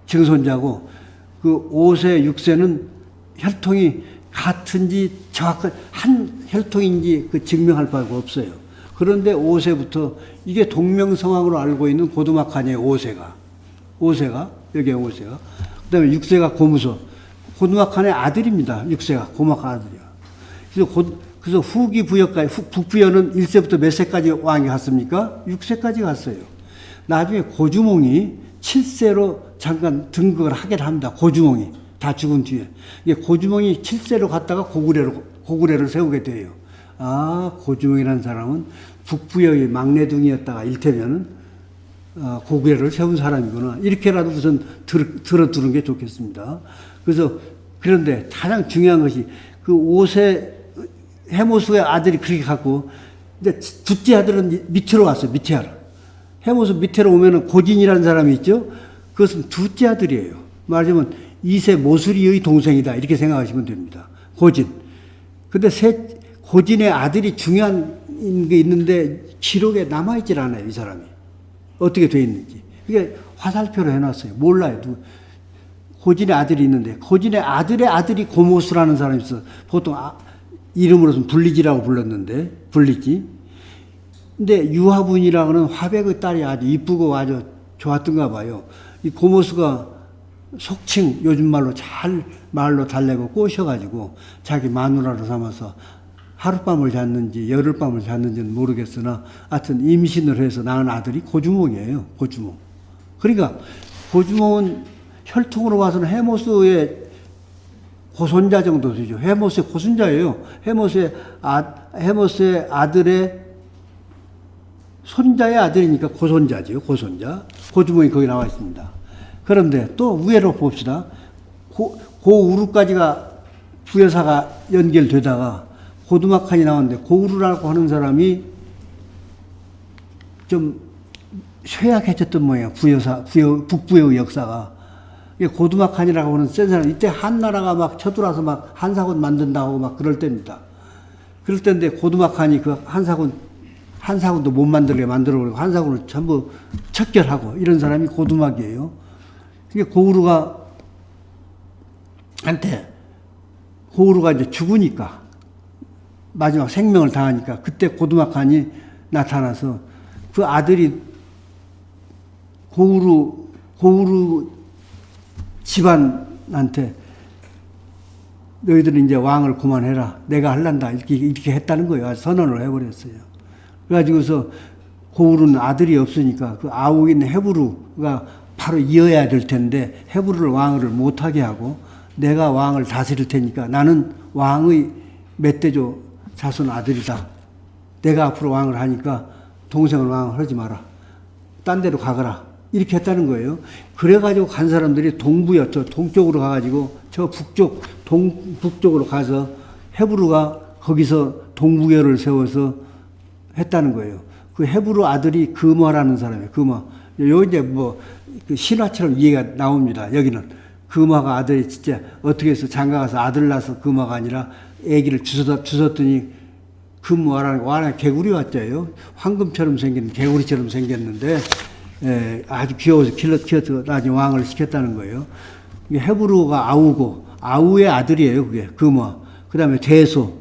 증손자고 그 5세, 6세는 혈통이 같은지 정확한 한 혈통인지 그 증명할 바가 없어요. 그런데 5세부터 이게 동명성왕으로 알고 있는 고두막한이에요. 5세가 여기에 5세가 그다음에 6세가 고무서 고두막한의 아들입니다. 6세가 고두막한 아들이야. 그래서 후기 부여까지 북부여는 1세부터 몇 세까지 왕이 갔습니까? 6세까지 갔어요. 나중에 고주몽이 7세로 잠깐 등극을 하게 합니다. 고주몽이 다 죽은 뒤에 이게 고주몽이 7세로 갔다가 고구려를 세우게 돼요. 고주몽이라는 사람은 북부여의 막내둥이였다가 일테면은 고구려를 세운 사람이구나. 이렇게라도 우선 들어두는 게 좋겠습니다. 그런데 가장 중요한 것이 그 5세 해모수의 아들이 그렇게 갔고, 이제 둘째 아들은 밑으로 왔어요. 밑에하러. 해모수 밑으로 오면은 고진이라는 사람이 있죠. 그것은 둘째 아들이에요. 말하자면 2세 모수리의 동생이다. 이렇게 생각하시면 됩니다. 고진. 근데 고진의 아들이 중요한 게 있는데 기록에 남아있질 않아요. 이 사람이. 어떻게 돼 있는지. 이게 화살표로 해놨어요. 몰라요. 고진의 아들이 있는데, 고진의 아들의 아들이 고모수라는 사람이 있어. 보통 이름으로서는 불리지라고 불렀는데, 불리지. 근데 유화분이라고는 화백의 딸이 아주 이쁘고 아주 좋았던가 봐요. 이 고모수가 속칭 요즘 말로 잘 말로 달래고 꼬셔가지고 자기 마누라로 삼아서 하룻밤을 잤는지 열흘밤을 잤는지는 모르겠으나 하여튼 임신을 해서 낳은 아들이 고주몽이에요. 고주몽. 그러니까 고주몽은 혈통으로 봐서는 해모스의 고손자 정도 되죠. 해모스의 고손자예요. 해모스의 아들의 손자의 아들이니까 고손자지요. 고손자. 고주몽이 거기 나와 있습니다. 그런데 또 위로 봅시다. 고우루까지가 부여사가 연결되다가 고두막한이 나왔는데 고우루라고 하는 사람이 좀 쇠약해졌던 모양이야. 북부의 역사가. 고두막한이라고 하는 센 사람, 이때 한나라가 막 쳐들어와서 막 한사군 만든다고 막 그럴 때입니다. 그럴 때인데 고두막한이 그 한사군도 못 만들게 만들어버리고 한사군을 전부 척결하고 이런 사람이 고두막이에요. 그러니까 고우루가 이제 죽으니까 마지막 생명을 다하니까 그때 고두막한이 나타나서 그 아들이 고우루 집안한테 너희들은 이제 왕을 그만해라. 내가 할란다. 이렇게 했다는 거예요. 선언을 해버렸어요. 그래가지고서 고우루는 아들이 없으니까 그 아우인 헤브루가 바로 이어야 될 텐데 헤브루를 왕을 못하게 하고 내가 왕을 다스릴 테니까 나는 왕의 멧돼조 자손 아들이다. 내가 앞으로 왕을 하니까 동생을 왕을 하지 마라. 딴 데로 가거라. 이렇게 했다는 거예요. 그래가지고 간 사람들이 저 동쪽으로 가가지고 저 북쪽으로 가서 헤브루가 거기서 동부교를 세워서 했다는 거예요. 그 헤브루 아들이 금화라는 사람이에요. 금화. 요 이제 그 신화처럼 이해가 나옵니다. 여기는 금화가 아들이 진짜 어떻게 해서 장가가서 아들 낳아서 금화가 아니라 아기를 주웠더니 금화라는 와랑 개구리 왔자요. 황금처럼 생긴 개구리처럼 생겼는데 아주 귀여워서 키워서 나중에 왕을 시켰다는 거예요. 헤브루가 아우의 아들이에요. 그게 금화. 그 다음에 대소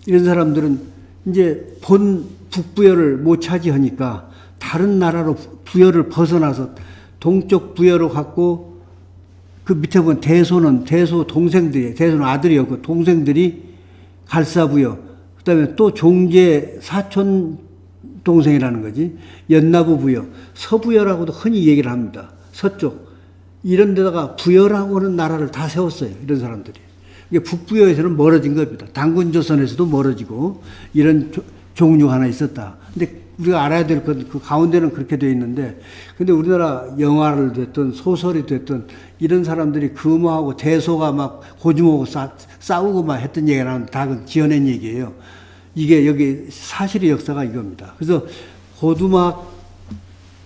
이런 사람들은 이제 본 북부여를 못 차지하니까 다른 나라로 부여를 벗어나서 동쪽 부여로 갔고 그 밑에 보면 대소 동생들이 대소는 아들이었고 동생들이 갈사부여 그 다음에 또 종제 사촌 동생이라는 거지. 연나부 부여, 서부여라고도 흔히 얘기를 합니다. 서쪽. 이런 데다가 부여라고 하는 나라를 다 세웠어요. 이런 사람들이. 이게 북부여에서는 멀어진 겁니다. 당군조선에서도 멀어지고 이런 종류가 하나 있었다. 근데 우리가 알아야 될 건 그 가운데는 그렇게 되어 있는데 근데 우리나라 영화를 됐든 소설이 됐든 이런 사람들이 금화하고 대소가 막 고주먹고 싸우고 막 했던 얘기가 나오는데 다 지어낸 얘기예요. 이게 여기 사실의 역사가 이겁니다. 그래서 고두막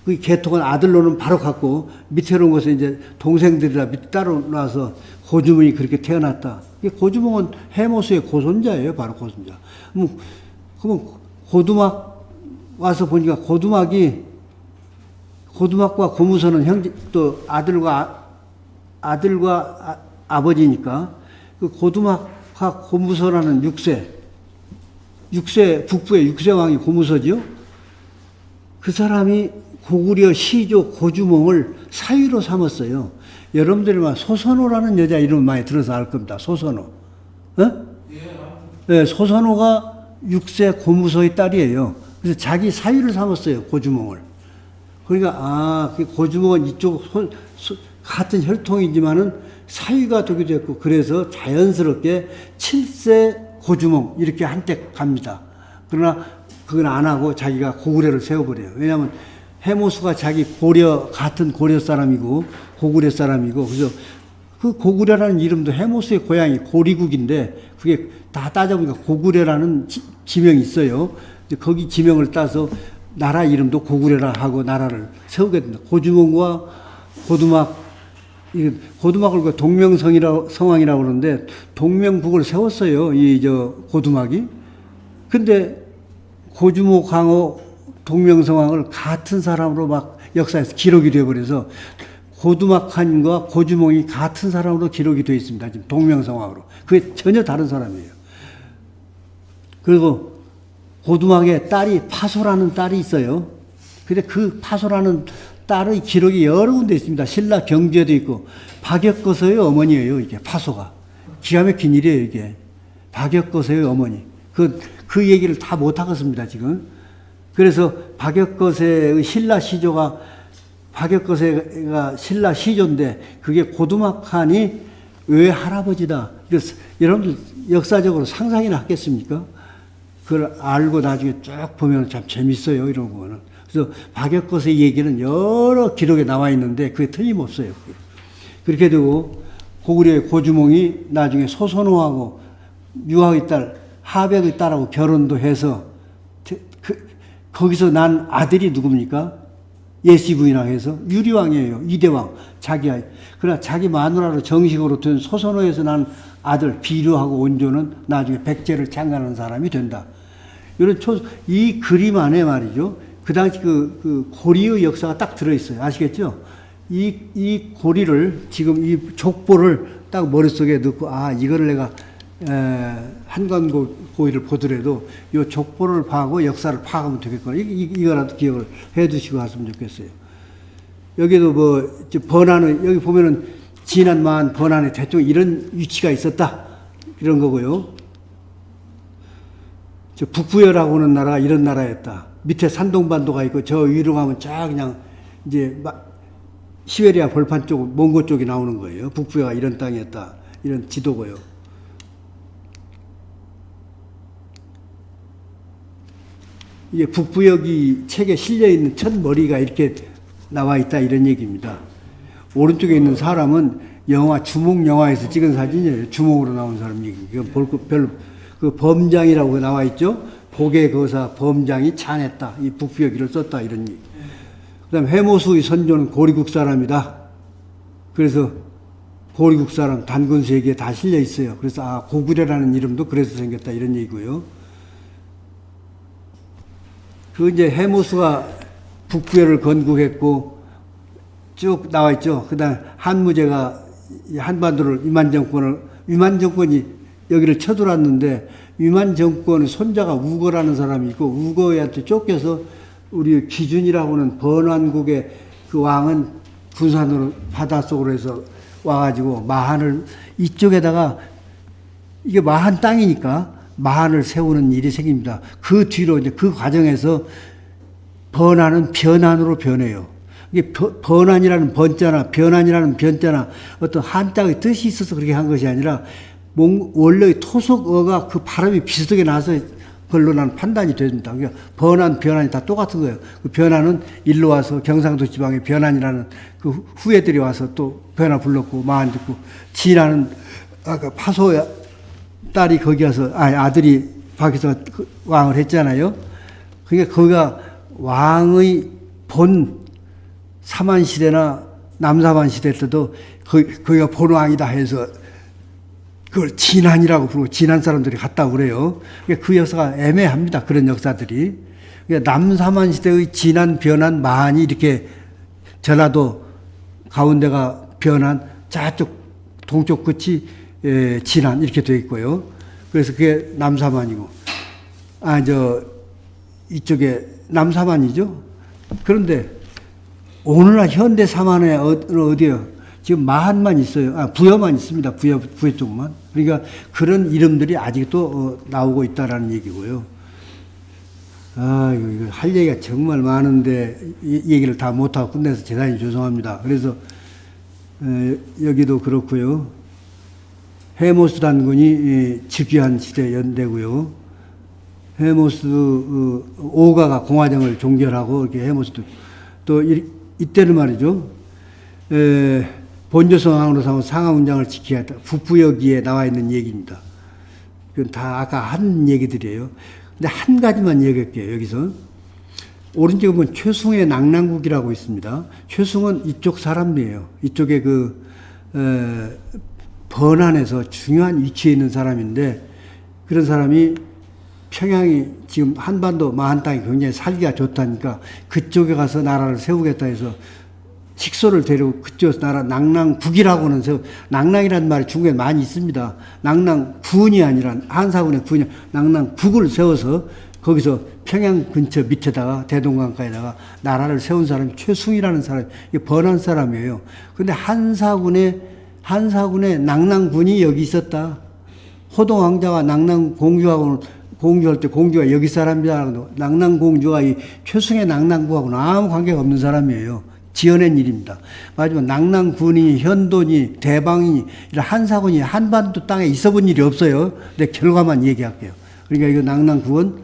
그 계통은 아들로는 바로 갔고 밑으로 온 것은 이제 동생들이라 밑 따로 나와서 고주몽이 그렇게 태어났다. 고주몽은 해모수의 고손자예요. 바로 고손자. 그러면 고두막 와서 보니까 고두막과 고무선은 형제 또 아들과 아버지니까 그 고두막과 고무선하는 6세 북부의 6세 왕이 고무서지요. 그 사람이 고구려 시조 고주몽을 사위로 삼았어요. 여러분들이 막 소선호라는 여자 이름 많이 들어서 알 겁니다. 소선호. 네, 소선호가 6세 고무서의 딸이에요. 그래서 자기 사위를 삼았어요. 고주몽을. 그러니까 그 고주몽은 이쪽 같은 혈통이지만은 사위가 되기도 했고 그래서 자연스럽게 7세 고주몽 이렇게 한때 갑니다. 그러나 그건 안 하고 자기가 고구려를 세워버려요. 왜냐하면 해모수가 자기 같은 고려 사람이고 고구려 사람이고 그래서 그 고구려라는 이름도 해모수의 고향이 고리국인데 그게 다 따져보니까 고구려라는 지명이 있어요. 거기 지명을 따서 나라 이름도 고구려라 하고 나라를 세우게 됩니다. 고주몽과 고두막을 동명성왕이라고 그러는데 동명북을 세웠어요. 고두막이. 근데 고주몽 강호 동명성왕을 같은 사람으로 막 역사에서 기록이 되어버려서 고두막한과 고주몽이 같은 사람으로 기록이 되어 있습니다. 지금 동명성왕으로. 그게 전혀 다른 사람이에요. 그리고 고두막에 딸이 파소라는 딸이 있어요. 근데 그 파소라는 딸의 기록이 여러 군데 있습니다. 신라 경주에도 있고 박역거서의 어머니예요. 이게 파소가. 기가 막힌 일이에요. 이게. 박역거서의 어머니. 그 그 얘기를 다 못하겠습니다, 지금. 그래서 박역거세의 신라 시조가 박역거세가 신라 시조인데 그게 고두막한이 왜 할아버지다. 그래서 여러분들 역사적으로 상상이나 하겠습니까? 그걸 알고 나중에 쭉 보면 참 재밌어요, 이런 거는. 그래서 박역거세 얘기는 여러 기록에 나와 있는데 그게 틀림없어요. 그렇게 되고 고구려의 고주몽이 나중에 소선호하고 유학의 딸 하백의 딸하고 결혼도 해서 거기서 난 아들이 누굽니까? 예시 부인하고 해서 유리왕이에요. 이대왕 자기 아이. 그러나 자기 마누라로 정식으로 된 소선호에서 난 아들 비류하고 온조는 나중에 백제를 장관하는 사람이 된다. 이런 이 그림 안에 말이죠. 그 당시 그 고리의 역사가 딱 들어있어요. 아시겠죠? 이 고리를 지금 이 족보를 딱 머릿속에 넣고 이거를 내가 한관고의를 보더라도 이 족보를 파고 역사를 파악하면 되겠구나. 이거라도 기억을 해 두시고 갔으면 좋겠어요. 여기도 뭐 번안의 여기 보면은 진안 마한 번안에 대충 이런 위치가 있었다. 이런 거고요. 북부여라고 하는 나라가 이런 나라였다. 밑에 산동반도가 있고 저 위로 가면 쫙 그냥 이제 시베리아 벌판 쪽, 몽고 쪽이 나오는 거예요. 북부여가 이런 땅이었다. 이런 지도고요. 이게 북부여기 책에 실려있는 첫 머리가 이렇게 나와 있다. 이런 얘기입니다. 오른쪽에 있는 사람은 주몽 영화에서 찍은 사진이에요. 주몽으로 나온 사람 얘기. 별로, 그 범장이라고 나와 있죠. 고개거사 범장이 찬했다. 이 북부여기를 썼다. 이런 얘기. 그 다음 해모수의 선조는 고리국 사람이다. 그래서 고리국 사람 단군세기에 다 실려 있어요. 그래서 고구려라는 이름도 그래서 생겼다. 이런 얘기고요. 이제 해모수가 북부여를 건국했고 쭉 나와 있죠. 그 다음 한무제가 한반도를 위만정권이 여기를 쳐들어왔는데 위만정권의 손자가 우거라는 사람이 있고 우거한테 쫓겨서 우리 기준이라고 하는 번안국의 그 왕은 군산으로 바닷속으로 해서 와가지고 마한을 이쪽에다가 이게 마한 땅이니까 마한을 세우는 일이 생깁니다. 그 뒤로 이제 그 과정에서 번안은 변안으로 변해요. 이게 번안이라는 번자나 변안이라는 변자나 어떤 한자의 뜻이 있어서 그렇게 한 것이 아니라 원래의 토속어가 그 발음이 비슷하게 나서 그걸로 난 판단이 됩니다. 그러니까 번안, 변안이 다 똑같은 거예요. 그 변안은 일로 와서 경상도 지방에 변안이라는 그 후예들이 와서 또 변안 불렀고 마한 듣고 진안은 아까 파소 딸이 거기 와서 아들이 밖에서 왕을 했잖아요. 그러니까 거기가 왕의 본 사만 시대나 남사만 시대 때도 거기가 본왕이다 해서 그걸 진안이라고 부르고 진안 사람들이 갔다고 그래요. 그 역사가 애매합니다. 그런 역사들이. 남사만 시대의 진안, 변안, 마한이 이렇게 전라도 가운데가 변안, 저쪽 동쪽 끝이 진안 이렇게 되어 있고요. 그래서 그게 남사만이고, 이쪽에 남사만이죠. 그런데 오늘날 현대 사만에 어디요? 지금 마한만 있어요. 부여만 있습니다. 부여 쪽만. 그러니까 그런 이름들이 아직도 나오고 있다라는 얘기고요. 이거 할 얘기가 정말 많은데 얘기를 다 못하고 끝내서 대단히 죄송합니다. 그래서 여기도 그렇고요. 해모수 단군이 즉위한 시대 연대고요. 해모수 오가가 공화정을 종결하고 이렇게 해모수도 또 이때는 말이죠. 본조선왕으로 삼은 상하운장을 지켜야 했다. 북부여기에 나와 있는 얘기입니다. 그건 다 아까 한 얘기들이에요. 근데 한 가지만 얘기할게요. 여기서 오른쪽에 보면 최숭의 낙랑국이라고 있습니다. 최숭은 이쪽 사람이에요. 이쪽에 번안에서 중요한 위치에 있는 사람인데 그런 사람이 평양이 지금 한반도 마한 땅이 굉장히 살기가 좋다니까 그쪽에 가서 나라를 세우겠다 해서 식소를 데리고 그쪽에서 나라 낙랑국이라고는 낙랑이라는 말이 중국에 많이 있습니다. 낙랑군이 아니라 한사군의 군이 낙랑국을 세워서 거기서 평양 근처 밑에다가 대동강가에다가 나라를 세운 사람이 최숭이라는 사람이 번안 사람이에요. 그런데 한사군의 낙랑군이 여기 있었다. 호동 왕자가 낙랑 공주하고는 공주할 때 공주가 여기 사람이라고 낙랑공주가 이 최승의 낙랑부하고는 아무 관계가 없는 사람이에요. 지어낸 일입니다. 마지막 낙랑군이 현돈이 대방이 한사군이 한반도 땅에 있어본 일이 없어요. 근데 결과만 얘기할게요. 그러니까 이거 낙랑국은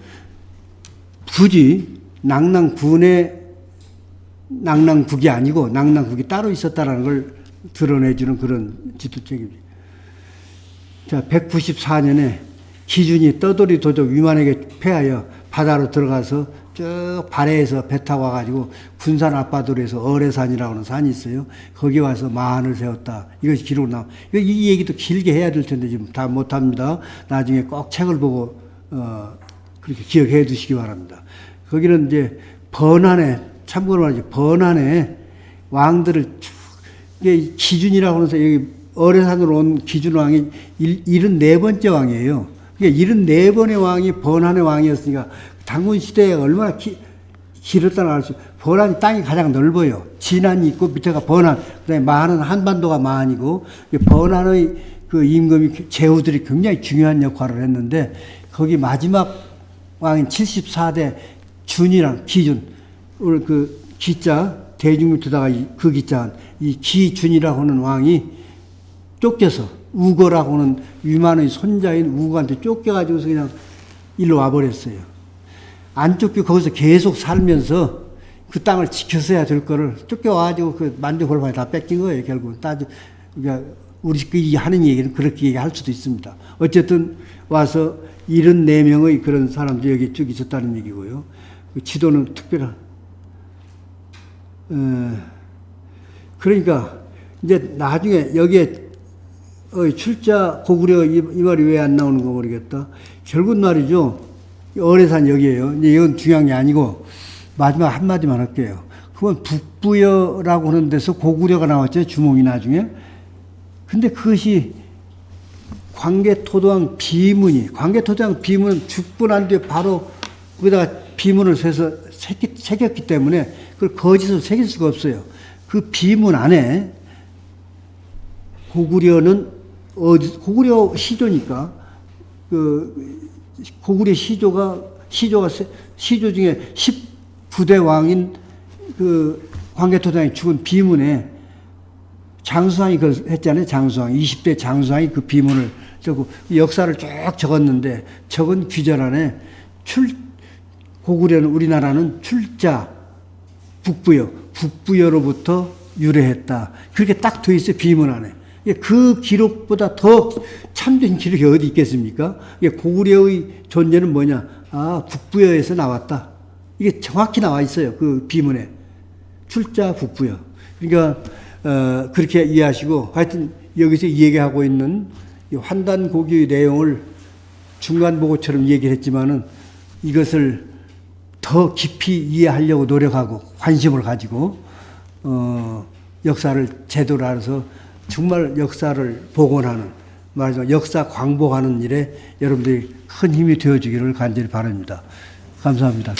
굳이 낙랑군의 낙랑국이 아니고 낙랑국이 따로 있었다는 걸 드러내주는 그런 지도책입니다. 자, 194년에 기준이 떠돌이 도적 위만에게 패하여 바다로 들어가서 쭉 발해에서 배 타고 와가지고 군산 앞바다에서 어뢰산이라고 하는 산이 있어요. 거기 와서 마한을 세웠다. 이것이 기록 나와. 이 얘기도 길게 해야 될 텐데 지금 다 못합니다. 나중에 꼭 책을 보고 그렇게 기억해 두시기 바랍니다. 거기는 이제 번안에 참고로 말이죠. 번안에 왕들을 이게 기준이라고 하면서 여기 어뢰산으로 온 기준왕이 74번째 왕이에요. 그러니까 74번의 왕이 번안의 왕이었으니까 당군 시대에 얼마나 길었다는 알 수. 번안이 땅이 가장 넓어요. 진안이 있고 밑에가 번안, 그다음에 마한은 한반도가 마한이고 번안의 그 임금이 제후들이 굉장히 중요한 역할을 했는데 거기 마지막 왕인 74대 준이랑 기준 오늘 그 기자 대중밑에다가 그 기자 이 기준이라고 하는 왕이 쫓겨서 우거라고 하는 위만의 손자인 우거한테 쫓겨가지고서 그냥 일로 와버렸어요. 안 쫓겨 거기서 계속 살면서 그 땅을 지켰어야 될 거를 쫓겨와가지고 그 만주 골반에 다 뺏긴 거예요. 결국은 그러니까 우리끼리 하는 얘기는 그렇게 얘기할 수도 있습니다. 어쨌든 와서 74명의 그런 사람들이 여기 쭉 있었다는 얘기고요. 그 지도는 특별한 그러니까 이제 나중에 여기에 출자 고구려 이 말이 왜 안 나오는 거 모르겠다. 결국 말이죠. 어뢰산 여기에요. 이제 이건 중요한 게 아니고 마지막 한마디만 할게요. 그건 북부여라고 하는 데서 고구려가 나왔죠. 주몽이 나중에. 근데 그것이 광개토도왕 비문이 광개토도왕 비문은 죽고 난 뒤에 바로 거기다가 비문을 세서 새겼기 때문에 그걸 거짓으로 새길 수가 없어요. 그 비문 안에 고구려는 고구려 시조니까 그 고구려 시조 중에 19대 왕인 그 광개토당이 죽은 비문에 장수왕이 그걸 했잖아요. 장수왕 20대 장수왕이 그 비문을 적고 역사를 쭉 적었는데 적은 규절 안에 고구려는 우리나라는 출자 북부여로부터 유래했다. 그렇게 딱 돼 있어요. 비문 안에. 그 기록보다 더 참된 기록이 어디 있겠습니까? 고구려의 존재는 뭐냐? 아, 북부여에서 나왔다. 이게 정확히 나와 있어요. 그 비문에. 출자 북부여. 그러니까, 그렇게 이해하시고, 하여튼 여기서 얘기하고 있는 환단 고기의 내용을 중간 보고처럼 얘기를 했지만은 이것을 더 깊이 이해하려고 노력하고 관심을 가지고, 역사를 제대로 알아서 정말 역사를 복원하는, 말하자면 역사 광복하는 일에 여러분들이 큰 힘이 되어주기를 간절히 바랍니다. 감사합니다.